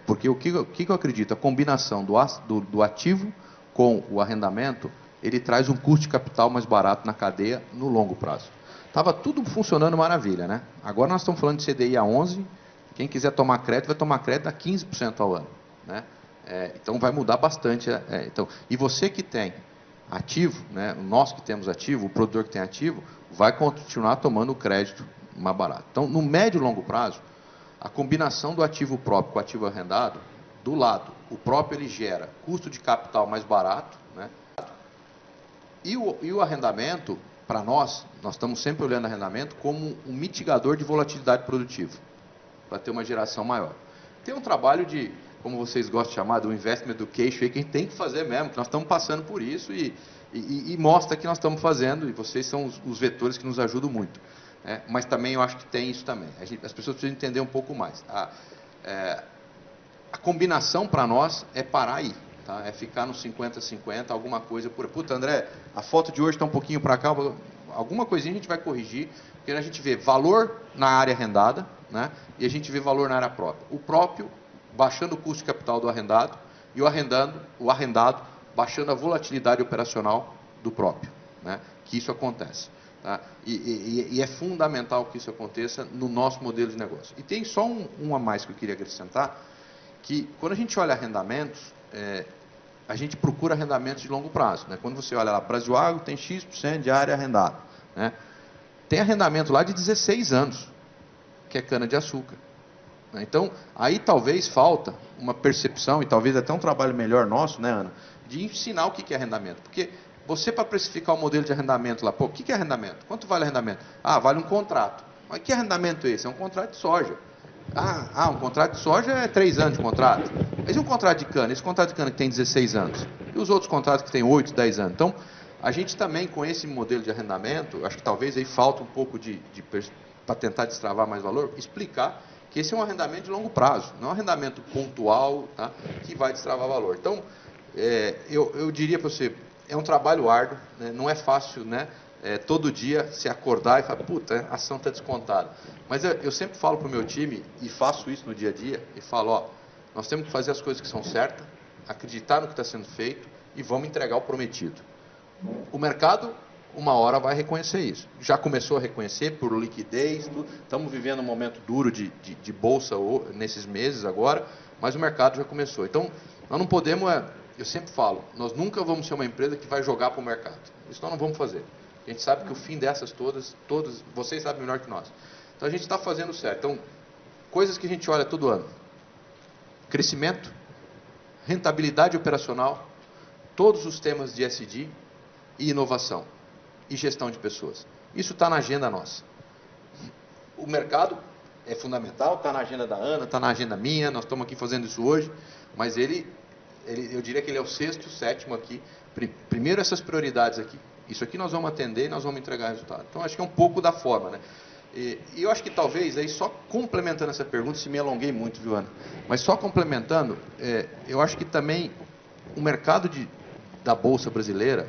Porque o que eu acredito? A combinação do ativo com o arrendamento, ele traz um custo de capital mais barato na cadeia no longo prazo. Estava tudo funcionando maravilha, né? Agora nós estamos falando de CDI a 11, quem quiser tomar crédito, vai tomar crédito a 15% ao ano, né? Então vai mudar bastante. E você que tem ativo, né? Nós que temos ativo, o produtor que tem ativo, vai continuar tomando o crédito mais barato. Então, no médio e longo prazo, a combinação do ativo próprio com o ativo arrendado, do lado, o próprio ele gera custo de capital mais barato, né? E o arrendamento, para nós estamos sempre olhando o arrendamento como um mitigador de volatilidade produtiva, para ter uma geração maior. Tem um trabalho de, como vocês gostam de chamar, do investment education, aí, que a gente tem que fazer mesmo, que nós estamos passando por isso e mostra que nós estamos fazendo, e vocês são os vetores que nos ajudam muito. Mas também eu acho que tem isso também. As pessoas precisam entender um pouco mais. A combinação para nós é parar aí, tá? É ficar no 50-50, alguma coisa por... Puta, André, a foto de hoje está um pouquinho para cá, alguma coisinha a gente vai corrigir, porque a gente vê valor na área arrendada, né? E a gente vê valor na área própria. O próprio baixando o custo de capital do arrendado e o arrendado baixando a volatilidade operacional do próprio, né? Que isso acontece, tá? E é fundamental que isso aconteça no nosso modelo de negócio. E tem só um a mais que eu queria acrescentar, que quando a gente olha arrendamentos, a gente procura arrendamentos de longo prazo, né? Quando você olha lá, Brasil Agro tem X% de área arrendada, né? Tem arrendamento lá de 16 anos, que é cana-de-açúcar. Então, aí talvez falta uma percepção, e talvez até um trabalho melhor nosso, né, Ana, de ensinar o que é arrendamento. Porque você, para precificar o modelo de arrendamento lá, o que é arrendamento? Quanto vale arrendamento? Vale um contrato. Mas que arrendamento é esse? É um contrato de soja. Um contrato de soja é 3 anos de contrato. Mas e um contrato de cana? Esse contrato de cana que tem 16 anos? E os outros contratos que têm 8, 10 anos? Então, A gente também, com esse modelo de arrendamento, acho que talvez aí falta um pouco para tentar destravar mais valor, explicar que esse é um arrendamento de longo prazo, não é um arrendamento pontual, tá, que vai destravar valor. Então, eu diria para você, é um trabalho árduo, né, não é fácil, né, todo dia se acordar e falar, puta, a ação está descontada. Mas eu sempre falo para o meu time, e faço isso no dia a dia, e falo, ó, nós temos que fazer as coisas que são certas, acreditar no que está sendo feito e vamos entregar o prometido. O mercado, uma hora, vai reconhecer isso. Já começou a reconhecer por liquidez, tudo. Estamos vivendo um momento duro de bolsa nesses meses agora, mas o mercado já começou. Então, nós não podemos, eu sempre falo, nós nunca vamos ser uma empresa que vai jogar para o mercado. Isso nós não vamos fazer. A gente sabe que o fim dessas todas, vocês sabem melhor que nós. Então, a gente está fazendo certo. Então, coisas que a gente olha todo ano. Crescimento, rentabilidade operacional, todos os temas de ESG e inovação e gestão de pessoas. Isso está na agenda nossa. O mercado é fundamental, está na agenda da Ana, está na agenda minha, nós estamos aqui fazendo isso hoje, mas eu diria que ele é o 6º, 7º aqui. Primeiro essas prioridades aqui. Isso aqui nós vamos atender e nós vamos entregar resultado. Então, acho que é um pouco da forma, né? E eu acho que talvez, aí só complementando essa pergunta, se me alonguei muito, viu, Ana? Mas só complementando, eu acho que também o mercado da Bolsa brasileira,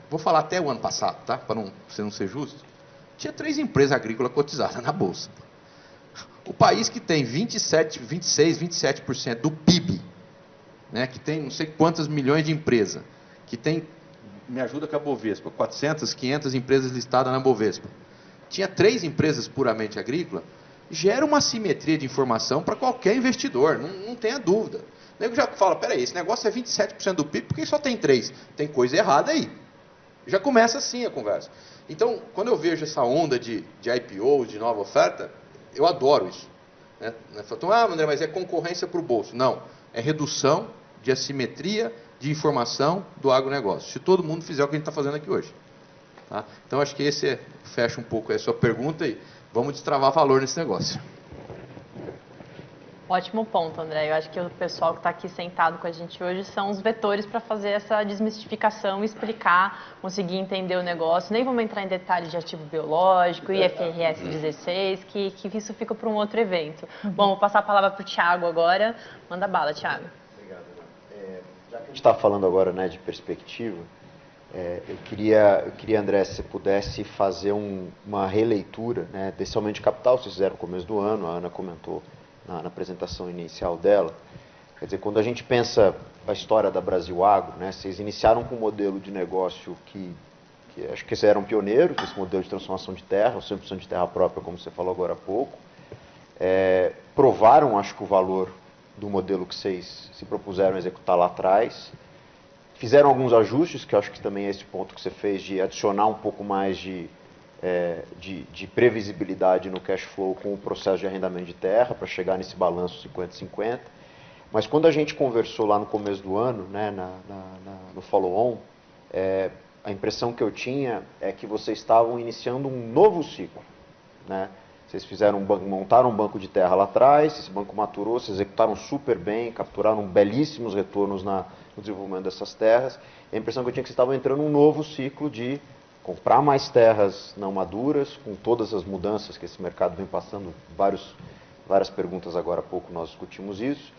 vou falar até o ano passado, tá? Para não ser justo, tinha 3 empresas agrícolas cotizadas na Bolsa. O país que tem 26, 27% do PIB, né, que tem não sei quantas milhões de empresas, que tem, me ajuda com a Bovespa, 400, 500 empresas listadas na Bovespa, tinha 3 empresas puramente agrícolas, gera uma assimetria de informação para qualquer investidor, não tenha dúvida. O nego já fala, peraí, esse negócio é 27% do PIB, por que só tem 3? Tem coisa errada aí. Já começa assim a conversa. Então, quando eu vejo essa onda de IPO, de nova oferta, eu adoro isso. Né? Então, André, mas é concorrência para o bolso. Não, é redução de assimetria de informação do agronegócio. Se todo mundo fizer o que a gente está fazendo aqui hoje. Tá? Então, acho que esse fecha um pouco a sua pergunta e vamos destravar valor nesse negócio. Ótimo ponto, André. Eu acho que o pessoal que está aqui sentado com a gente hoje são os vetores para fazer essa desmistificação, explicar, conseguir entender o negócio. Nem vamos entrar em detalhes de ativo biológico, IFRS 16, que isso fica para um outro evento. Bom, vou passar a palavra para o Thiago agora. Manda bala, Thiago. Obrigado, Ana. Já que a gente está falando agora, né, de perspectiva, eu queria, André, se você pudesse fazer uma releitura, né, desse aumento de capital, vocês fizeram no começo do ano, a Ana comentou na apresentação inicial dela. Quer dizer, quando a gente pensa a história da Brasil Agro, né, vocês iniciaram com um modelo de negócio que acho que vocês eram pioneiros, esse modelo de transformação de terra, 100% de terra própria, como você falou agora há pouco. Provaram, acho que, o valor do modelo que vocês se propuseram a executar lá atrás. Fizeram alguns ajustes, que eu acho que também é esse ponto que você fez, de adicionar um pouco mais de previsibilidade no cash flow com o processo de arrendamento de terra, para chegar nesse balanço 50-50. Mas quando a gente conversou lá no começo do ano, né, no follow-on, a impressão que eu tinha é que vocês estavam iniciando um novo ciclo. Né? Vocês montaram um banco de terra lá atrás, esse banco maturou, vocês executaram super bem, capturaram belíssimos retornos no desenvolvimento dessas terras. A impressão que eu tinha é que vocês estavam entrando num novo ciclo de comprar mais terras não maduras, com todas as mudanças que esse mercado vem passando, várias perguntas agora há pouco nós discutimos isso.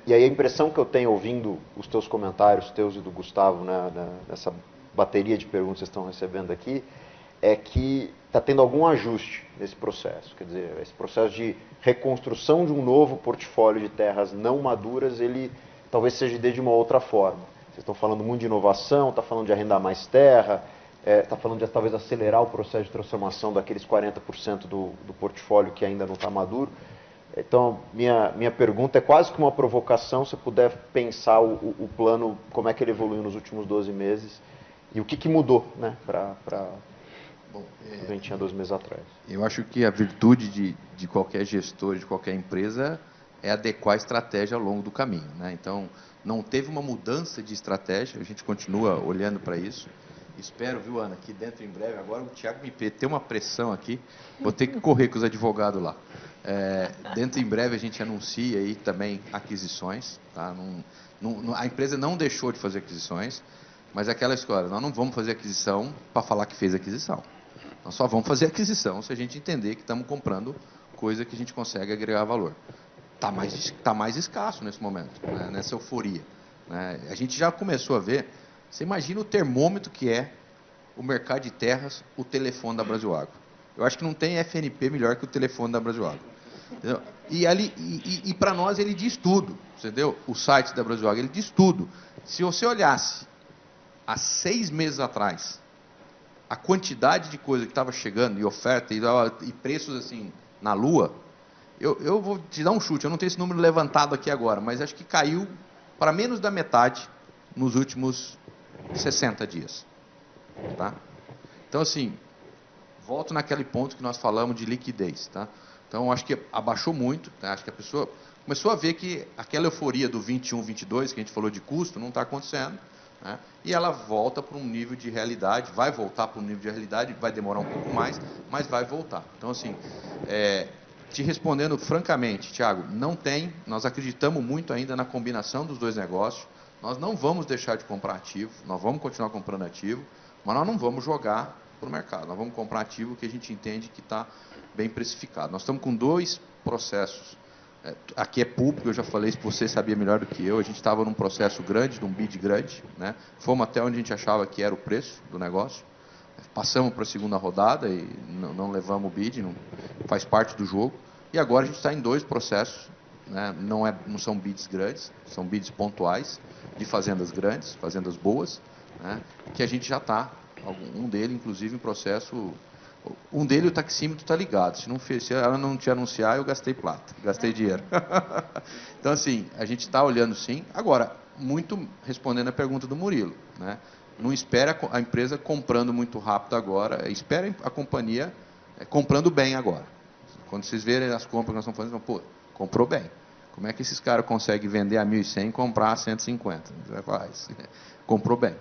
E aí a impressão que eu tenho ouvindo os teus comentários, teus e do Gustavo, né, nessa bateria de perguntas que vocês estão recebendo aqui, é que está tendo algum ajuste nesse processo. Quer dizer, esse processo de reconstrução de um novo portfólio de terras não maduras, ele talvez seja de uma outra forma. Vocês estão falando muito de inovação, está falando de arrendar mais terra, está falando de talvez acelerar o processo de transformação daqueles 40% do portfólio que ainda não está maduro. Então, minha pergunta é quase que uma provocação, se puder pensar o plano, como é que ele evoluiu nos últimos 12 meses e o que mudou, né, para a gente tinha 2 meses atrás. Eu acho que a virtude de qualquer gestor, de qualquer empresa, é adequar a estratégia ao longo do caminho. Né? Então, não teve uma mudança de estratégia, a gente continua olhando para isso. Espero, viu, Ana, que dentro em breve, agora o Thiago me tem uma pressão aqui, vou ter que correr com os advogados lá. Dentro em breve a gente anuncia aí também aquisições. Tá? A empresa não deixou de fazer aquisições. Mas é aquela história, nós não vamos fazer aquisição para falar que fez aquisição. Nós só vamos fazer aquisição se a gente entender que estamos comprando coisa que a gente consegue agregar valor. Tá mais escasso nesse momento, né? Nessa euforia, né? A gente já começou a ver, você imagina o termômetro que é o mercado de terras, o telefone da Brasilagro. Eu acho que não tem FNP melhor que o telefone da Brasilagro. Entendeu? E para nós ele diz tudo, entendeu? O site da Brasilagro, ele diz tudo. Se você olhasse há 6 meses atrás, a quantidade de coisa que estava chegando, e oferta, e preços assim, na lua, eu vou te dar um chute, eu não tenho esse número levantado aqui agora, mas acho que caiu para menos da metade nos últimos 60 dias. Tá? Então, assim, volto naquele ponto que nós falamos de liquidez. Tá? Então, acho que abaixou muito, tá? Acho que a pessoa começou a ver que aquela euforia do 21, 22, que a gente falou de custo, não está acontecendo. Né? E ela volta para um nível de realidade, vai voltar para um nível de realidade, vai demorar um pouco mais, mas vai voltar. Então, assim, te respondendo francamente, Thiago, não tem, nós acreditamos muito ainda na combinação dos dois negócios, nós não vamos deixar de comprar ativo, nós vamos continuar comprando ativo, mas nós não vamos jogar para o mercado, nós vamos comprar ativo que a gente entende que está bem precificado. Nós estamos com 2 processos. Aqui é público, eu já falei, se você sabia melhor do que eu, a gente estava num processo grande, num bid grande, né? Fomos até onde a gente achava que era o preço do negócio, passamos para a segunda rodada e não levamos o bid, não, faz parte do jogo, e agora a gente está em 2 processos, né? Não são bids grandes, são bids pontuais, de fazendas grandes, fazendas boas, né? Que a gente já está, um dele inclusive em processo. Um dele o taxímetro está ligado. Se ela não te anunciar, eu gastei plata, gastei dinheiro. Então, assim, a gente está olhando sim. Agora, muito respondendo a pergunta do Murilo, né? Não espera a empresa comprando muito rápido agora, espera a companhia comprando bem agora. Quando vocês verem as compras que nós estamos fazendo, pô, comprou bem. Como é que esses caras conseguem vender a 1.100 e comprar a 150? Comprou bem.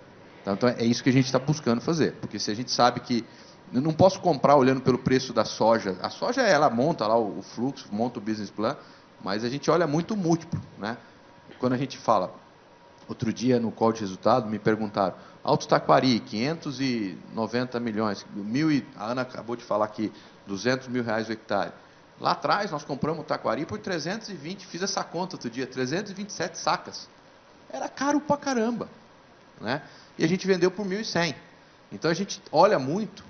Então, é isso que a gente está buscando fazer. Porque se a gente sabe que eu não posso comprar olhando pelo preço da soja. A soja, ela monta lá o fluxo, monta o business plan, mas a gente olha muito o múltiplo, né? Quando a gente fala, outro dia no call de resultado, me perguntaram, Alto Taquari, 590 milhões, a Ana acabou de falar aqui, 200 mil reais o hectare. Lá atrás, nós compramos o Taquari por 320, fiz essa conta outro dia, 327 sacas. Era caro pra caramba, né? E a gente vendeu por 1.100. Então, a gente olha muito.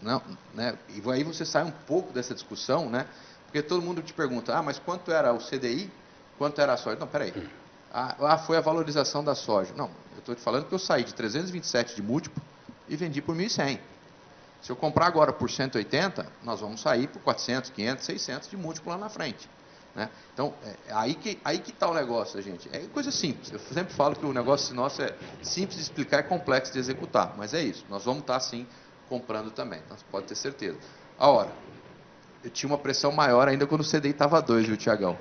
Não, né? E aí você sai um pouco dessa discussão, né? Porque todo mundo te pergunta, mas quanto era o CDI? Quanto era a soja? Não, peraí. Foi a valorização da soja. Não, eu estou te falando que eu saí de 327 de múltiplo e vendi por 1.100. Se eu comprar agora por 180, nós vamos sair por 400, 500, 600 de múltiplo lá na frente. Né? Então, aí que está o negócio, gente. É coisa simples. Eu sempre falo que o negócio nosso é simples de explicar e complexo de executar. Mas é isso. Nós vamos estar, sim, comprando também, então você pode ter certeza. Agora, eu tinha uma pressão maior ainda quando o CDI estava 2, viu, Tiagão?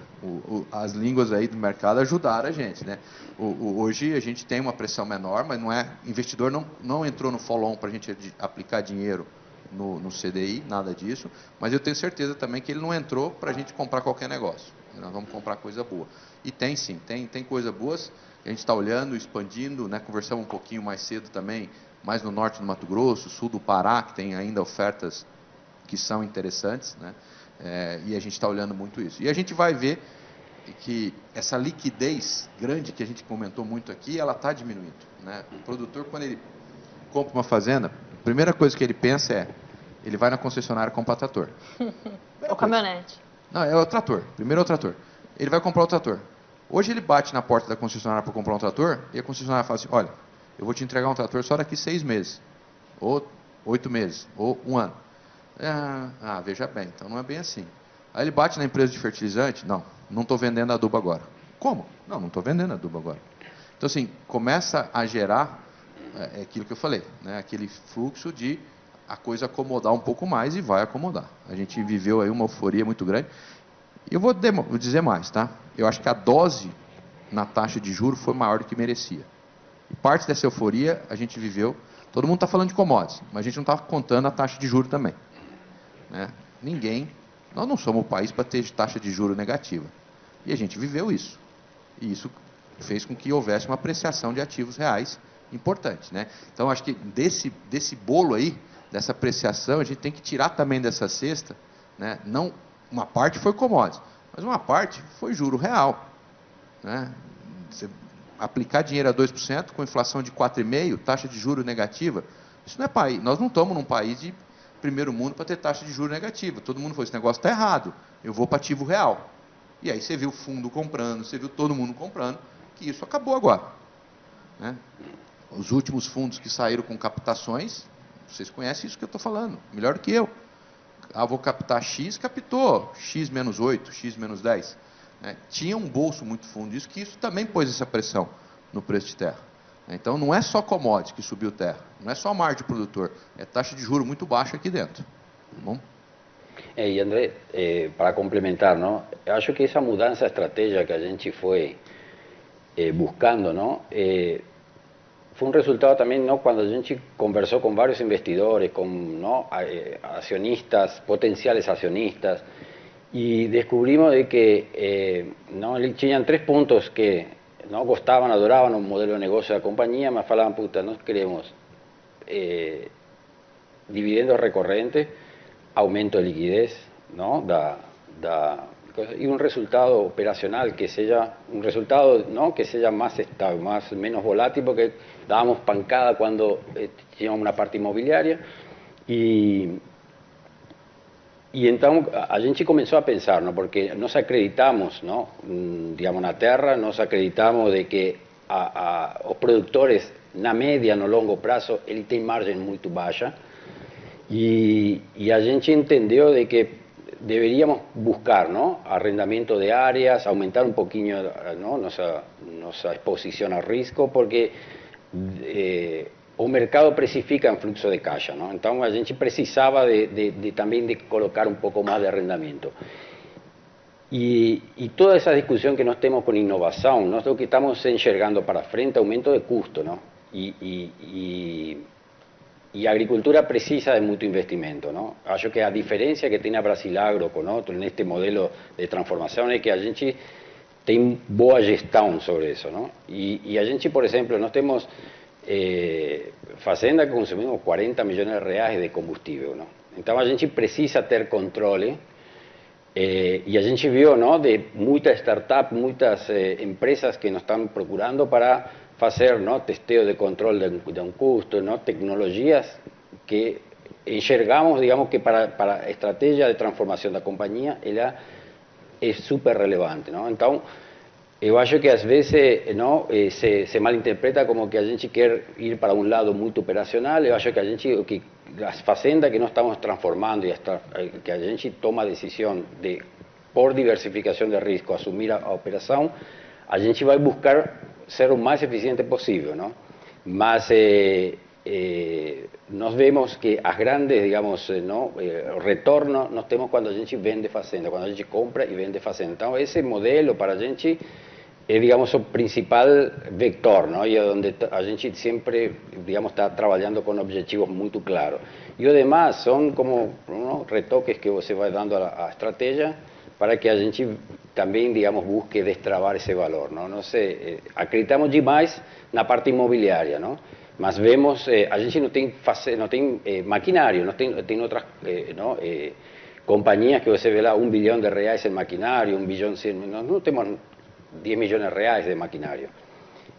As línguas aí do mercado ajudaram a gente, né? Hoje a gente tem uma pressão menor, mas não é, investidor não entrou no follow-on para a gente aplicar dinheiro no CDI, nada disso, mas eu tenho certeza também que ele não entrou para a gente comprar qualquer negócio. Nós vamos comprar coisa boa. E tem sim, tem coisas boas, a gente está olhando, expandindo, né? Conversamos um pouquinho mais cedo também, mais no norte do Mato Grosso, sul do Pará, que tem ainda ofertas que são interessantes, né? E a gente está olhando muito isso. E a gente vai ver que essa liquidez grande que a gente comentou muito aqui, ela está diminuindo, né? O produtor, quando ele compra uma fazenda, a primeira coisa que ele pensa ele vai na concessionária comprar trator. O caminhonete. Não, é o trator. Primeiro é o trator. Ele vai comprar o trator. Hoje ele bate na porta da concessionária para comprar um trator, e a concessionária fala assim, olha, eu vou te entregar um trator só daqui 6 meses, ou 8 meses, ou 1 ano. Veja bem, então não é bem assim. Aí ele bate na empresa de fertilizante, não estou vendendo adubo agora. Como? Não estou vendendo adubo agora. Então, assim, começa a gerar aquilo que eu falei, né? Aquele fluxo de a coisa acomodar um pouco mais e vai acomodar. A gente viveu aí uma euforia muito grande. E eu vou dizer mais, tá? Eu acho que a dose na taxa de juros foi maior do que merecia. E parte dessa euforia a gente viveu. Todo mundo está falando de commodities, mas a gente não está contando a taxa de juros também. Né? Nós não somos o país para ter taxa de juros negativa. E a gente viveu isso. E isso fez com que houvesse uma apreciação de ativos reais importantes, né? Então, acho que desse bolo aí, dessa apreciação, a gente tem que tirar também dessa cesta, né? Não, uma parte foi commodities, mas uma parte foi juro real, né? Você aplicar dinheiro a 2% com inflação de 4,5%, taxa de juro negativa, isso não é país. Nós não estamos num país de primeiro mundo para ter taxa de juro negativa. Todo mundo falou, esse negócio está errado, eu vou para ativo real. E aí você viu o fundo comprando, você viu todo mundo comprando, que isso acabou agora, né? Os últimos fundos que saíram com captações, vocês conhecem isso que eu estou falando, melhor do que eu. Ah, vou captar X, captou X menos 8, X menos 10. Né? Tinha um bolso muito fundo disso, que isso também pôs essa pressão no preço de terra. Então, não é só commodity que subiu terra, não é só margem de produtor, é taxa de juros muito baixa aqui dentro. Tá bom? E André, para complementar, ¿no? Eu acho que essa mudança de estratégia que a gente foi buscando, ¿no? Fue un resultado también, ¿no? Cuando a gente conversó con varios investidores, con, ¿no? Accionistas, potenciales accionistas, y descubrimos de que ¿no? Tenían 3 puntos que no gostavam, adoravam o modelo de negocio da companhia, mas falavam, puta, nós queremos dividendos recorrentes, aumento de liquidez, ¿no? Y un resultado operacional que sea un resultado, ¿no? Que sea más estable, menos volátil, porque dábamos pancada cuando teníamos una parte inmobiliaria y então a gente começou a pensar, ¿no? Porque nós acreditamos, ¿no? Digamos, na terra, nós acreditamos de que os produtores na média, no longo prazo, ele tem margem muito baixa e a gente entendeu de que deberíamos buscar, ¿no? Arrendamiento de áreas, aumentar un poquito, ¿no? nuestra exposición al riesgo, porque o mercado precifica en flujo de caja, ¿no? Entonces a gente precisaba también de colocar un poco más de arrendamiento. Y toda esa discusión que nós temos con innovación, ¿no? Lo que estamos enxergando para frente, aumento de custo, ¿no? Y a agricultura precisa de mucho investimento, ¿no? Acho que a diferencia que tiene a Brasilagro con otro en este modelo de transformación es que a gente tem boa gestão sobre eso, ¿no? Y a gente, por ejemplo, nós temos fazenda que consumimos 40 millones de reais de combustível, ¿no? Então a gente precisa ter controle y a gente viu, ¿no? De muitas startups, muitas empresas que nos están procurando para hacer, ¿no? Testeo de control de un custo, ¿no? Tecnologías que enxergamos, digamos, que para a estratégia de transformação da companhia, ela é super relevante, ¿no? Então, eu acho que às vezes, ¿no? se malinterpreta como que a gente quer ir para um lado muito operacional. Eu acho que a gente, que as fazendas que nós estamos transformando e que a gente toma a decisão de, por diversificação de risco, assumir a operação, a gente vai buscar ser o mais eficiente possível, ¿no? Mas nós vemos que as grandes, digamos, ¿no? Retorno nós temos quando a gente vende fazenda, quando a gente compra e vende fazenda. Então, esse modelo para a gente é, digamos, o principal vector, ¿no? E é onde a gente sempre, digamos, está trabalhando com objetivos muito claros. E o demais são como, ¿no? Retoques que você vai dando à estratégia para que a gente também, digamos, busque destravar esse valor, ¿no? Não sei, acreditamos demais na parte imobiliária, ¿no? Mas vemos, a gente não tem maquinário, não tem outras, ¿no? Companhias que você vê lá R$1 bilhão em maquinário, 1 bilhão, não temos 10 milhões de reais de maquinário.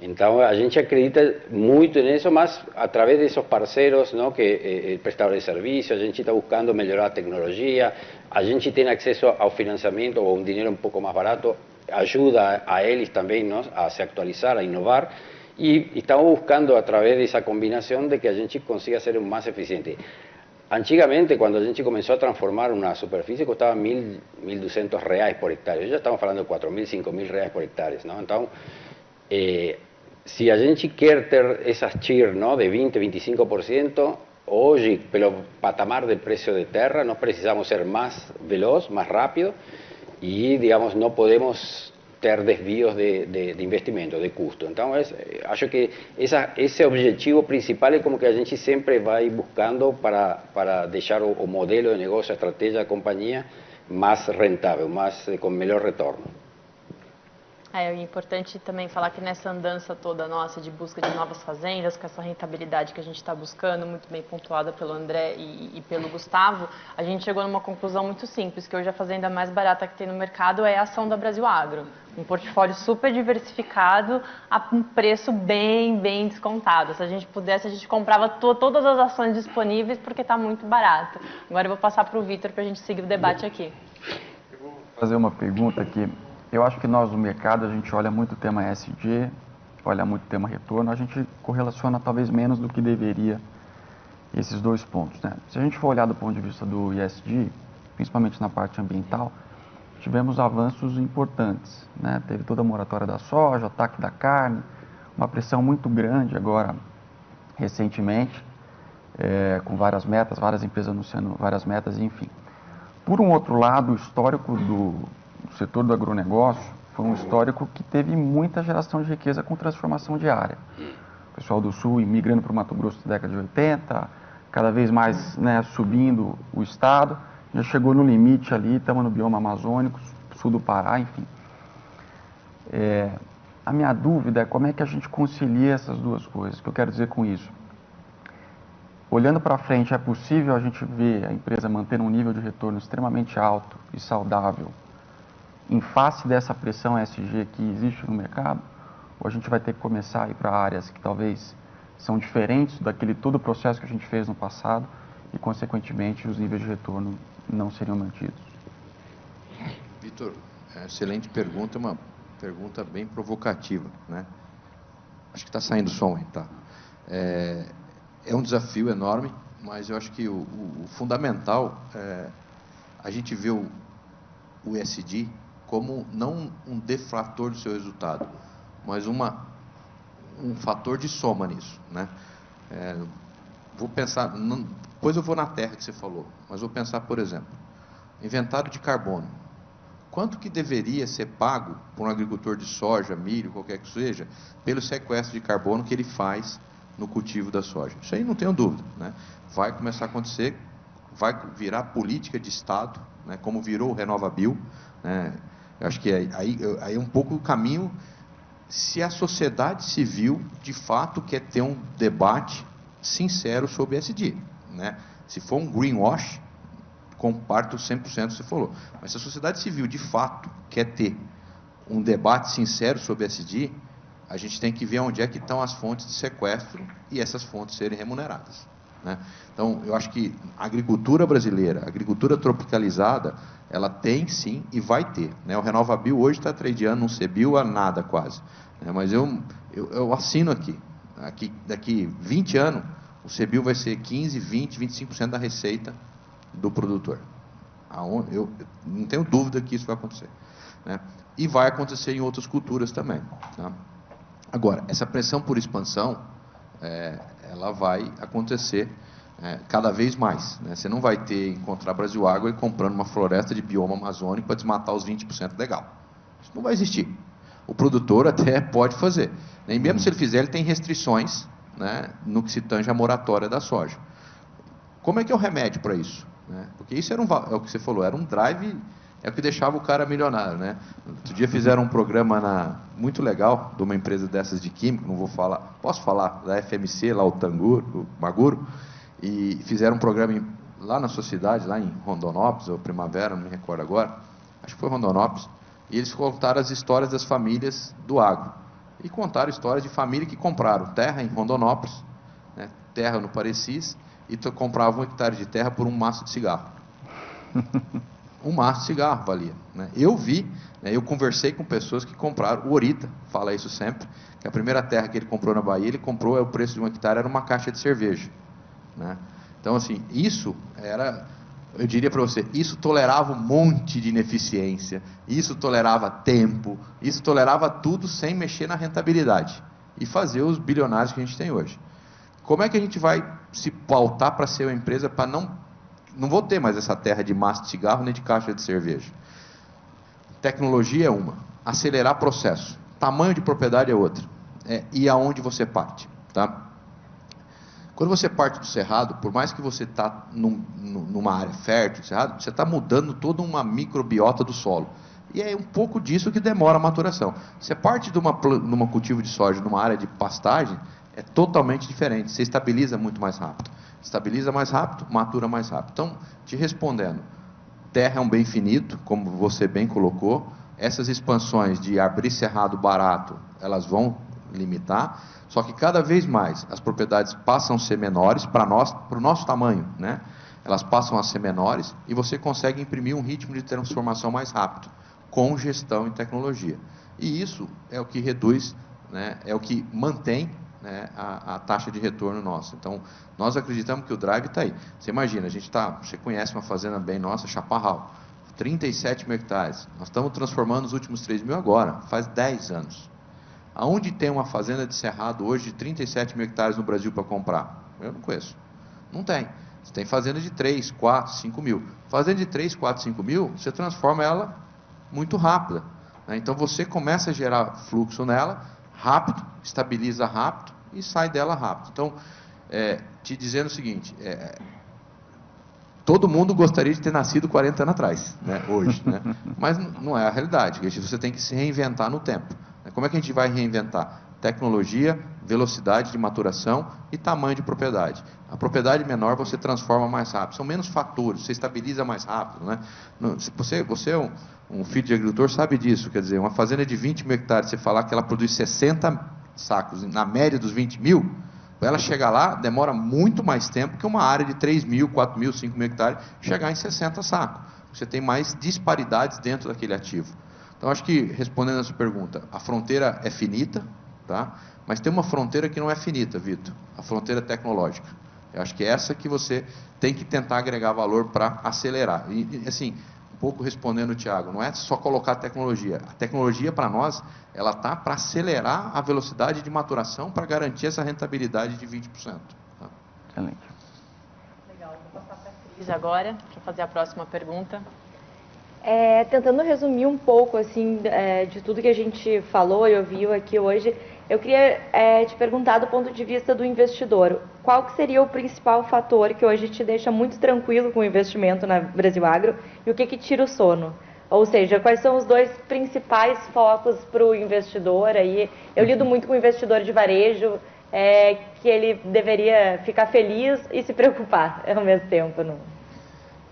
Então a gente acredita muito nisso, mas através desses parceiros, ¿no? Que prestadores de serviço, a gente está buscando melhorar a tecnologia, a gente tem acesso ao financiamento ou um dinheiro um pouco mais barato, ajuda a eles também, ¿no? A se actualizar, a inovar, e estamos buscando através dessa combinação de que a gente consiga ser o mais eficiente. Antigamente, quando a gente começou a transformar uma superfície, custava R$1.200 por hectare. Hoje já estamos falando de R$4.000, R$5.000 por hectare, ¿no? Então, se a gente quer ter essas TIR, ¿no? De 20%, 25%, hoje, pelo patamar de preço de terra, nós precisamos ser mais veloz, mais rápido e, digamos, não podemos ter desvios de investimento, de custo. Então, acho que esse objetivo principal é como que a gente sempre vai buscando para deixar o modelo de negócio, a estratégia da companhia mais rentável, com melhor retorno. É importante também falar que nessa andança toda nossa de busca de novas fazendas, com essa rentabilidade que a gente está buscando, muito bem pontuada pelo André e pelo Gustavo, a gente chegou numa conclusão muito simples, que hoje a fazenda mais barata que tem no mercado é a ação da Brasil Agro. Um portfólio super diversificado a um preço bem descontado. Se a gente pudesse, a gente comprava todas as ações disponíveis porque está muito barato. Agora eu vou passar para o Vitor para a gente seguir o debate aqui. Eu vou fazer uma pergunta aqui. Eu acho que nós no mercado, a gente olha muito o tema ESG, olha muito o tema retorno, a gente correlaciona talvez menos do que deveria esses dois pontos, né? Se a gente for olhar do ponto de vista do ESG, principalmente na parte ambiental, tivemos avanços importantes, né? Teve toda a moratória da soja, ataque da carne, uma pressão muito grande agora, recentemente, com várias metas, várias empresas anunciando várias metas, enfim. Por um outro lado, o histórico do setor do agronegócio foi um histórico que teve muita geração de riqueza com transformação de área. O pessoal do Sul imigrando para o Mato Grosso na década de 80, cada vez mais, né, subindo o estado, já chegou no limite ali, estamos no bioma amazônico, sul do Pará, enfim. A minha dúvida é como é que a gente concilia essas duas coisas. O que eu quero dizer com isso? Olhando para frente, é possível a gente ver a empresa manter um nível de retorno extremamente alto e saudável em face dessa pressão ESG que existe no mercado? Ou a gente vai ter que começar a ir para áreas que talvez são diferentes daquele todo o processo que a gente fez no passado e, consequentemente, os níveis de retorno não seriam mantidos? Vitor, excelente pergunta, uma pergunta bem provocativa, né? Acho que está saindo o som aí, tá? É um desafio enorme, mas eu acho que o fundamental é a gente vê o ESG como não um deflator do seu resultado, mas um fator de soma nisso, né? Vou pensar, depois eu vou na terra que você falou, mas vou pensar, por exemplo, inventário de carbono. Quanto que deveria ser pago por um agricultor de soja, milho, qualquer que seja, pelo sequestro de carbono que ele faz no cultivo da soja? Isso aí não tenho dúvida, né? Vai começar a acontecer, vai virar política de Estado, né? Como virou o RenovaBio, né? Eu acho que aí é um pouco o caminho, se a sociedade civil de fato quer ter um debate sincero sobre ESG, né? Se for um greenwash, comparto 100% o que você falou, mas se a sociedade civil de fato quer ter um debate sincero sobre ESG, a gente tem que ver onde é que estão as fontes de sequestro e essas fontes serem remuneradas, né? Então, eu acho que a agricultura brasileira, a agricultura tropicalizada, ela tem sim e vai ter, né? O RenovaBio hoje está tradeando um CBio a nada quase, né? Mas eu assino aqui, daqui 20 anos, o CBio vai ser 15, 20, 25% da receita do produtor. Eu não tenho dúvida que isso vai acontecer, né? E vai acontecer em outras culturas também, tá? Agora, essa pressão por expansão, ela vai acontecer cada vez mais, né? Você não vai encontrar Brasil Agro comprando uma floresta de bioma amazônico para desmatar os 20% legal. Isso não vai existir. O produtor até pode fazer, né? E mesmo se ele fizer, ele tem restrições, né, no que se tange à moratória da soja. Como é que é o remédio para isso, né? Porque isso era é o que você falou, era um drive, é o que deixava o cara milionário, né? Outro dia fizeram um programa muito legal de uma empresa dessas de químico, não vou falar, posso falar, da FMC, lá o Maguro, e fizeram um programa lá na sua cidade, lá em Rondonópolis, ou Primavera, não me recordo agora, acho que foi Rondonópolis, e eles contaram as histórias das famílias do agro. E contaram histórias de família que compraram terra em Rondonópolis, né, terra no Parecis, e compravam 1 hectare de terra por um maço de cigarro. Um maço de cigarro valia, né? Eu vi, né, eu conversei com pessoas que compraram, o Orita fala isso sempre, que a primeira terra que ele comprou na Bahia, ele comprou, o preço de 1 hectare era uma caixa de cerveja, né? Então, assim, isso era, eu diria para você, isso tolerava um monte de ineficiência, isso tolerava tempo, isso tolerava tudo sem mexer na rentabilidade e fazer os bilionários que a gente tem hoje. Como é que a gente vai se pautar para ser uma empresa para não vou ter mais essa terra de maço de cigarro nem de caixa de cerveja? Tecnologia é uma, acelerar processo, tamanho de propriedade é outra, e aonde você parte, tá? Quando você parte do cerrado, por mais que você está numa área fértil do cerrado, você está mudando toda uma microbiota do solo. E é um pouco disso que demora a maturação. Você parte de uma cultivo de soja numa área de pastagem, é totalmente diferente. Você estabiliza muito mais rápido. Estabiliza mais rápido, matura mais rápido. Então, te respondendo, terra é um bem finito, como você bem colocou. Essas expansões de abrir cerrado barato, elas vão limitar. Só que cada vez mais as propriedades passam a ser menores para o nosso tamanho, né? Elas passam a ser menores e você consegue imprimir um ritmo de transformação mais rápido, com gestão e tecnologia. E isso é o que reduz, né, é o que mantém, né, a taxa de retorno nossa. Então, nós acreditamos que o drive está aí. Você imagina, você conhece uma fazenda bem nossa, Chaparral, 37 mil hectares. Nós estamos transformando os últimos 3 mil agora, faz 10 anos. Aonde tem uma fazenda de cerrado hoje de 37 mil hectares no Brasil para comprar? Eu não conheço. Não tem. Você tem fazenda de 3, 4, 5 mil. Fazenda de 3, 4, 5 mil, você transforma ela muito rápida, né? Então você começa a gerar fluxo nela rápido, estabiliza rápido e sai dela rápido. Então, te dizendo o seguinte, todo mundo gostaria de ter nascido 40 anos atrás, né, hoje, né? Mas não é a realidade. Você tem que se reinventar no tempo. Como é que a gente vai reinventar? Tecnologia, velocidade de maturação e tamanho de propriedade. A propriedade menor você transforma mais rápido. São menos fatores, você estabiliza mais rápido, né? Você é um filho de agricultor, sabe disso. Quer dizer, uma fazenda de 20 mil hectares, você falar que ela produz 60 sacos na média dos 20 mil, para ela chegar lá, demora muito mais tempo que uma área de 3 mil, 4 mil, 5 mil hectares, chegar em 60 sacos. Você tem mais disparidades dentro daquele ativo. Então, acho que, respondendo a sua pergunta, a fronteira é finita, tá? Mas tem uma fronteira que não é finita, Vitor, a fronteira tecnológica. Eu acho que é essa que você tem que tentar agregar valor para acelerar. E, assim, um pouco respondendo o Thiago, não é só colocar tecnologia. A tecnologia, para nós, ela está para acelerar a velocidade de maturação para garantir essa rentabilidade de 20%. Tá? Excelente. Legal, vou passar para a Cris agora, para fazer a próxima pergunta. Tentando resumir um pouco assim de tudo que a gente falou e ouviu aqui hoje, eu queria te perguntar do ponto de vista do investidor, qual que seria o principal fator que hoje te deixa muito tranquilo com o investimento na Brasil Agro e o que tira o sono? Ou seja, quais são os dois principais focos para o investidor? Aí, eu lido muito com investidor de varejo, que ele deveria ficar feliz e se preocupar ao mesmo tempo. Não?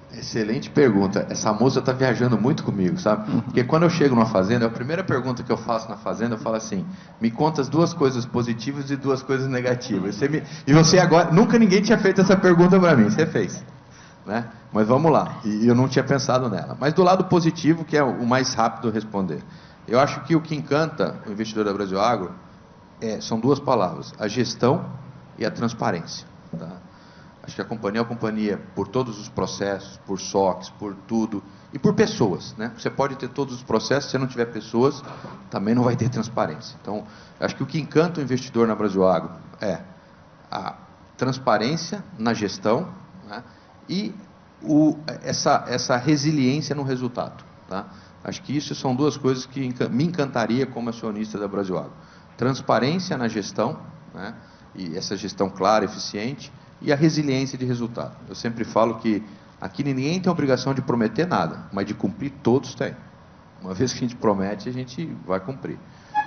Excelente pergunta. Essa moça está viajando muito comigo, sabe? Porque quando eu chego numa fazenda, a primeira pergunta que eu faço na fazenda, eu falo assim, me conta as 2 coisas positivas e 2 coisas negativas. E você agora, nunca ninguém tinha feito essa pergunta para mim, você fez, né? Mas vamos lá, e eu não tinha pensado nela. Mas do lado positivo, que é o mais rápido responder. Eu acho que o que encanta o investidor da Brasil Agro são 2 palavras, a gestão e a transparência, tá? Acho que a companhia é uma companhia por todos os processos, por SOX, por tudo, e por pessoas, né? Você pode ter todos os processos, se não tiver pessoas, também não vai ter transparência. Então, acho que o que encanta o investidor na Brasil Agro é a transparência na gestão, né? E essa resiliência no resultado, tá? Acho que isso são 2 coisas que me encantaria como acionista da Brasil Agro. Transparência na gestão, né? E essa gestão clara, eficiente, e a resiliência de resultado. Eu sempre falo que aqui ninguém tem a obrigação de prometer nada, mas de cumprir todos têm. Uma vez que a gente promete, a gente vai cumprir.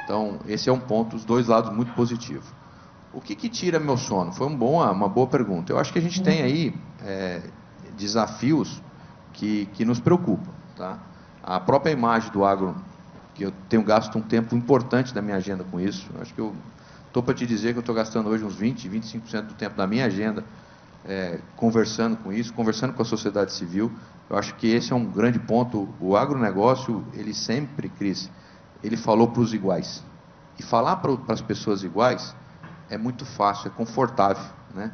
Então, esse é um ponto, os 2 lados muito positivos. O que tira meu sono? Foi uma boa pergunta. Eu acho que a gente tem aí desafios que nos preocupam, tá? A própria imagem do agro, que eu tenho gasto um tempo importante da minha agenda com isso, eu acho que eu estou para te dizer que eu estou gastando hoje uns 20%, 25% do tempo da minha agenda conversando com isso, conversando com a sociedade civil. Eu acho que esse é um grande ponto. O agronegócio, ele sempre, Cris, ele falou para os iguais. E falar para as pessoas iguais é muito fácil, é confortável, né?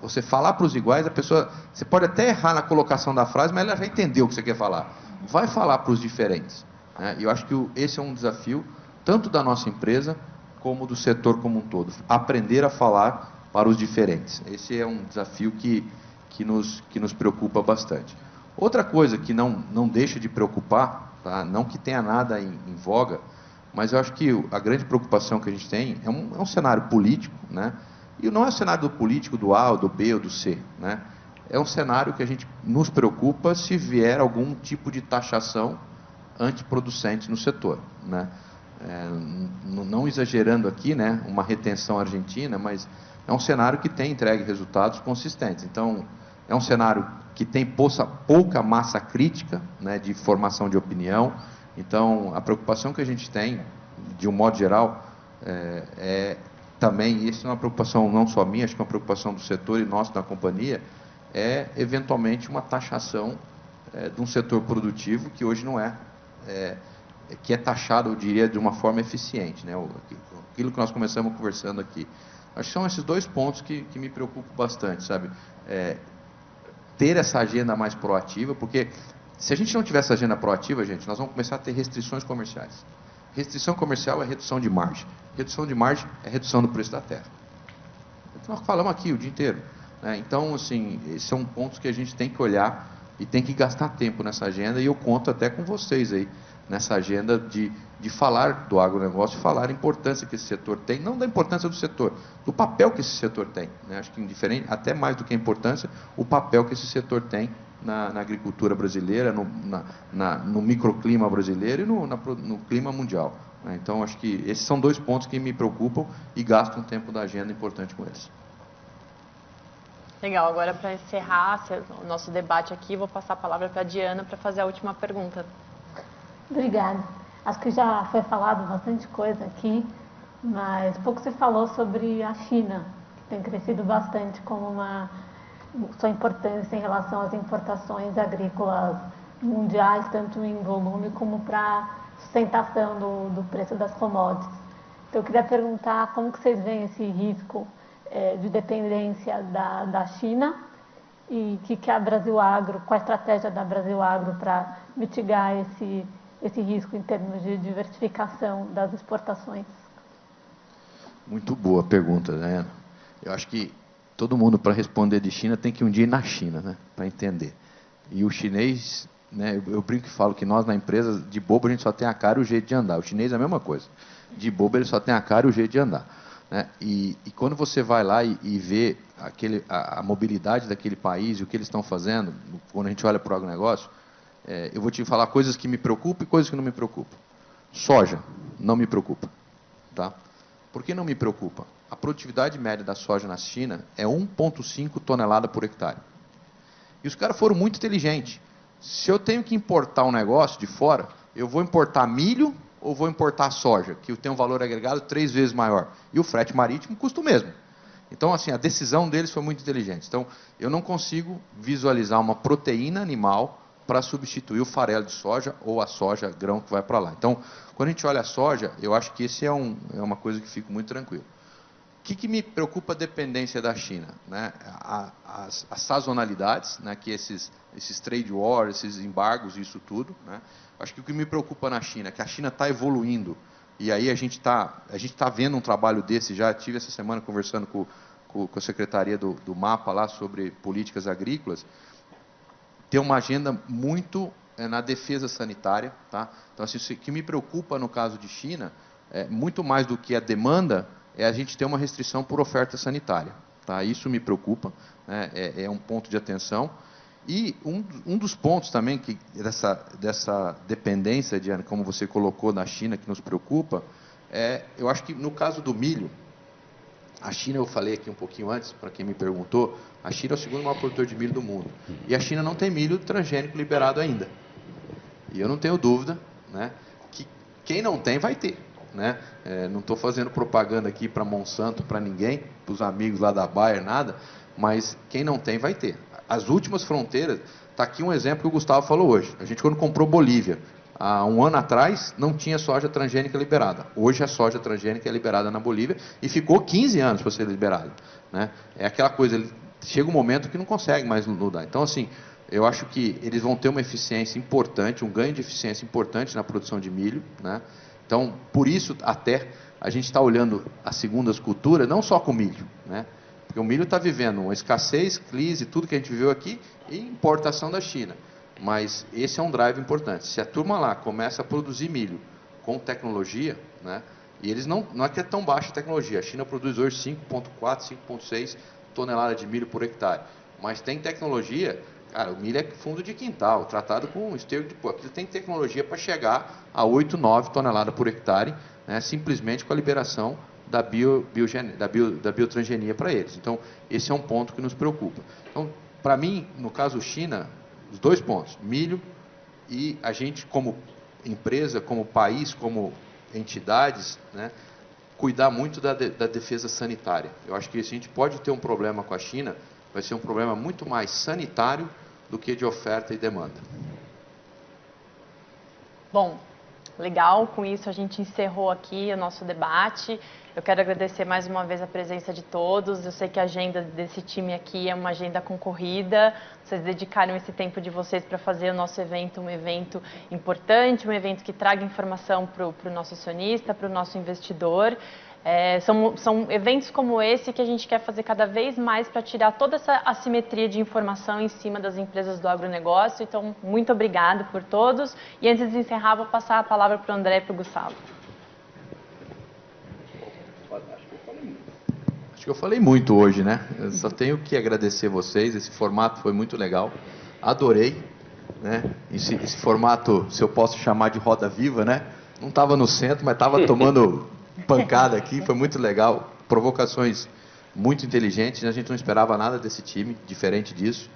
Você falar para os iguais, a pessoa... Você pode até errar na colocação da frase, mas ela já entendeu o que você quer falar. Vai falar para os diferentes, né? E eu acho que esse é um desafio, tanto da nossa empresa, como do setor como um todo. Aprender a falar para os diferentes. Esse é um desafio que nos preocupa bastante. Outra coisa que não deixa de preocupar, tá? Não que tenha nada em voga, mas eu acho que a grande preocupação que a gente tem é um cenário político, né? E não é o cenário do político do A, ou do B, ou do C, né? É um cenário que a gente nos preocupa se vier algum tipo de taxação antiproducentes no setor, né? Não exagerando aqui, né, uma retenção argentina, mas é um cenário que tem entregue resultados consistentes. Então, é um cenário que tem pouca massa crítica, né, de formação de opinião. Então, a preocupação que a gente tem, de um modo geral, também, isso é uma preocupação não só minha, acho que é uma preocupação do setor e nosso da companhia, é eventualmente uma taxação de um setor produtivo que hoje não que é taxado, eu diria, de uma forma eficiente, né? Aquilo que nós começamos conversando aqui. Acho que são esses dois pontos que me preocupam bastante, sabe? Ter essa agenda mais proativa, porque se a gente não tiver essa agenda proativa, gente, nós vamos começar a ter restrições comerciais. Restrição comercial é redução de margem. Redução de margem é redução do preço da terra. Nós falamos aqui o dia inteiro, né? Então, assim, esses são pontos que a gente tem que olhar e tem que gastar tempo nessa agenda, e eu conto até com vocês aí, nessa agenda de falar do agronegócio, falar a importância que esse setor tem, não da importância do setor, do papel que esse setor tem, né? Acho que indiferente, até mais do que a importância, o papel que esse setor tem na agricultura brasileira, no microclima brasileiro e no clima mundial, né? Então, acho que esses são dois pontos que me preocupam e gasto um tempo da agenda importante com eles. Legal, agora para encerrar o nosso debate aqui, vou passar a palavra para a Diana para fazer a última pergunta. Obrigada. Acho que já foi falado bastante coisa aqui, mas pouco se falou sobre a China, que tem crescido bastante como sua importância em relação às importações agrícolas mundiais, tanto em volume como para sustentação do preço das commodities. Então, eu queria perguntar como que vocês veem esse risco de dependência da China e que a Brasil Agro, qual a estratégia da Brasil Agro para mitigar esse risco em termos de diversificação das exportações? Muito boa pergunta, né? Eu acho que todo mundo, para responder de China, tem que um dia ir na China, né, para entender. E o chinês, né, eu brinco e falo que nós na empresa, de bobo, a gente só tem a cara e o jeito de andar. O chinês é a mesma coisa. De bobo, ele só tem a cara e o jeito de andar, né? E quando você vai lá e vê a mobilidade daquele país e o que eles estão fazendo, quando a gente olha para o agronegócio, eu vou te falar coisas que me preocupam e coisas que não me preocupam. Soja, não me preocupa, tá? Por que não me preocupa? A produtividade média da soja na China é 1,5 tonelada por hectare. E os caras foram muito inteligentes. Se eu tenho que importar um negócio de fora, eu vou importar milho ou vou importar soja, que tem um valor agregado 3 vezes maior. E o frete marítimo custa o mesmo. Então, assim, a decisão deles foi muito inteligente. Então, eu não consigo visualizar uma proteína animal para substituir o farelo de soja ou a soja grão que vai para lá. Então, quando a gente olha a soja, eu acho que esse é uma coisa que fico muito tranquilo. O que me preocupa a dependência da China, né? As sazonalidades, né? Que esses trade wars, esses embargos, isso tudo, né? Acho que o que me preocupa na China é que a China está evoluindo, e aí a gente tá vendo um trabalho desse, já tive essa semana conversando com a Secretaria do MAPA lá sobre políticas agrícolas, ter uma agenda muito na defesa sanitária, tá? Então, assim, o que me preocupa no caso de China, muito mais do que a demanda, é a gente ter uma restrição por oferta sanitária, tá? Isso me preocupa, né? É um ponto de atenção. E um dos pontos também dessa dependência, Diana, como você colocou na China, que nos preocupa, eu acho que no caso do milho, a China, eu falei aqui um pouquinho antes, para quem me perguntou, a China é o segundo maior produtor de milho do mundo. E a China não tem milho transgênico liberado ainda. E eu não tenho dúvida, né, que quem não tem vai ter, né? Não estou fazendo propaganda aqui para Monsanto, para ninguém, para os amigos lá da Bayer, nada, mas quem não tem vai ter. As últimas fronteiras, está aqui um exemplo que o Gustavo falou hoje. A gente, quando comprou Bolívia, há um ano atrás, não tinha soja transgênica liberada. Hoje a soja transgênica é liberada na Bolívia e ficou 15 anos para ser liberada, né? É aquela coisa, chega um momento que não consegue mais mudar. Então, assim, eu acho que eles vão ter uma eficiência importante, um ganho de eficiência importante na produção de milho, né? Então, por isso, até, a gente está olhando as segundas culturas, não só com milho, né? Porque o milho está vivendo uma escassez, crise, tudo que a gente viveu aqui, e importação da China. Mas esse é um drive importante. Se a turma lá começa a produzir milho com tecnologia, né, e eles não é que é tão baixa a tecnologia. A China produz hoje 5,4, 5,6 toneladas de milho por hectare. Mas tem tecnologia Cara, o milho é fundo de quintal, tratado com esterco de porco. Ele tem tecnologia para chegar a 8, 9 toneladas por hectare, né, simplesmente com a liberação da biotransgenia para eles. Então, esse é um ponto que nos preocupa. Então, para mim, no caso China, os 2 pontos, milho e a gente como empresa, como país, como entidades, né, cuidar muito da defesa sanitária. Eu acho que se a gente pode ter um problema com a China, vai ser um problema muito mais sanitário do que de oferta e demanda. Bom, legal, com isso a gente encerrou aqui o nosso debate. Eu quero agradecer mais uma vez a presença de todos. Eu sei que a agenda desse time aqui é uma agenda concorrida. Vocês dedicaram esse tempo de vocês para fazer o nosso evento um evento importante, um evento que traga informação para o nosso acionista, para o nosso investidor. São eventos como esse que a gente quer fazer cada vez mais para tirar toda essa assimetria de informação em cima das empresas do agronegócio. Então, muito obrigado por todos. E antes de encerrar, vou passar a palavra para o André e para o Gustavo. Acho que eu falei muito hoje, né? Eu só tenho que agradecer vocês. Esse formato foi muito legal. Adorei, né? Esse formato, se eu posso chamar de roda viva, né? Não estava no centro, mas estava tomando pancada aqui, foi muito legal, provocações muito inteligentes, a gente não esperava nada desse time, diferente disso,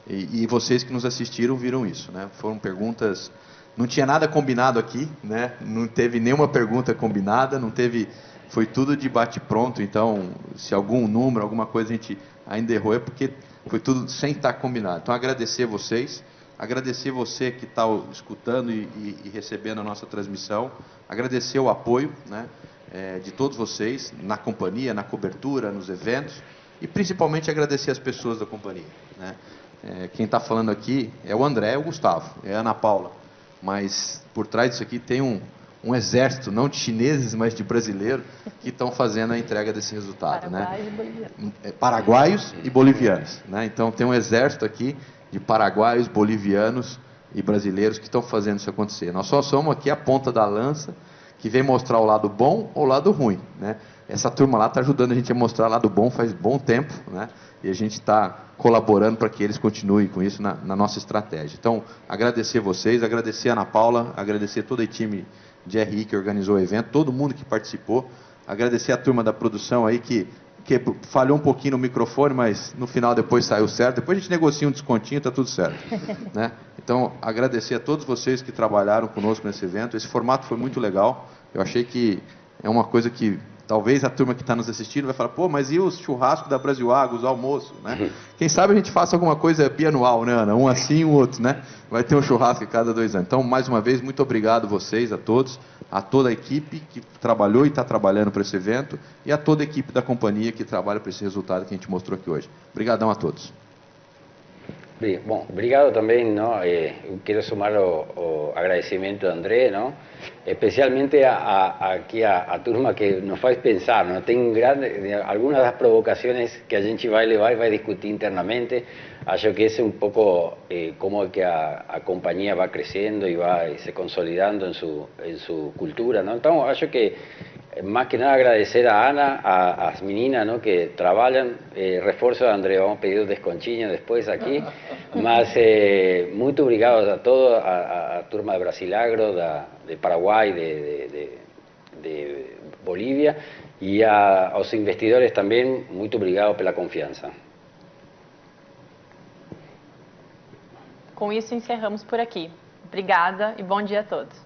e vocês que nos assistiram viram isso, né? Foram perguntas, não tinha nada combinado aqui, né? Não teve nenhuma pergunta combinada, não teve, foi tudo de bate-pronto, então se algum número, alguma coisa a gente ainda errou é porque foi tudo sem estar combinado. Então agradecer vocês, agradecer você que está escutando e recebendo a nossa transmissão, agradecer o apoio, né? De todos vocês, na companhia, na cobertura, nos eventos, e principalmente agradecer as pessoas da companhia, né? Quem está falando aqui é o André, é o Gustavo, é a Ana Paula, mas por trás disso aqui tem um exército, não de chineses, mas de brasileiros, que estão fazendo a entrega desse resultado, Paraguaios, né? e bolivianos. Paraguaios e bolivianos, né? Então tem um exército aqui de paraguaios, bolivianos e brasileiros que estão fazendo isso acontecer. Nós só somos aqui a ponta da lança, que vem mostrar o lado bom ou o lado ruim, né? Essa turma lá está ajudando a gente a mostrar o lado bom faz bom tempo, né? E a gente está colaborando para que eles continuem com isso na nossa estratégia. Então, agradecer vocês, agradecer a Ana Paula, agradecer todo o time de RI que organizou o evento, todo mundo que participou, agradecer a turma da produção aí que falhou um pouquinho no microfone, mas no final depois saiu certo. Depois a gente negocia um descontinho, está tudo certo, né? Então, agradecer a todos vocês que trabalharam conosco nesse evento. Esse formato foi muito legal. Eu achei que é uma coisa que talvez a turma que está nos assistindo vai falar, pô, mas e os churrascos da Brasil Agro, os almoços, né? Quem sabe a gente faça alguma coisa bianual, né, Ana? Um assim e um outro, né? Vai ter um churrasco a cada 2 anos. Então, mais uma vez, muito obrigado a vocês, a todos, a toda a equipe que trabalhou e está trabalhando para esse evento e a toda a equipe da companhia que trabalha para esse resultado que a gente mostrou aqui hoje. Obrigadão a todos. Bom, obrigado também, não? Eu quero somar o agradecimento a André, não? Especialmente aqui a turma que nos faz pensar, não? Tem algumas das provocações que a gente vai levar e vai discutir internamente. Acho que esse é um pouco como é que a companhia vai crescendo e vai se consolidando em sua cultura, não? Então, acho que más que nada agradecer a Ana, a las meninas, ¿no?, que trabajan, refuerzo a André, vamos a pedir descontinho después aquí, mas muito obrigado a todos, a turma de Brasil Agro, de Paraguay, de Bolívia, e aos investidores também, muito obrigado pela confiança. Com isso encerramos por aqui. Obrigada e bom dia a todos.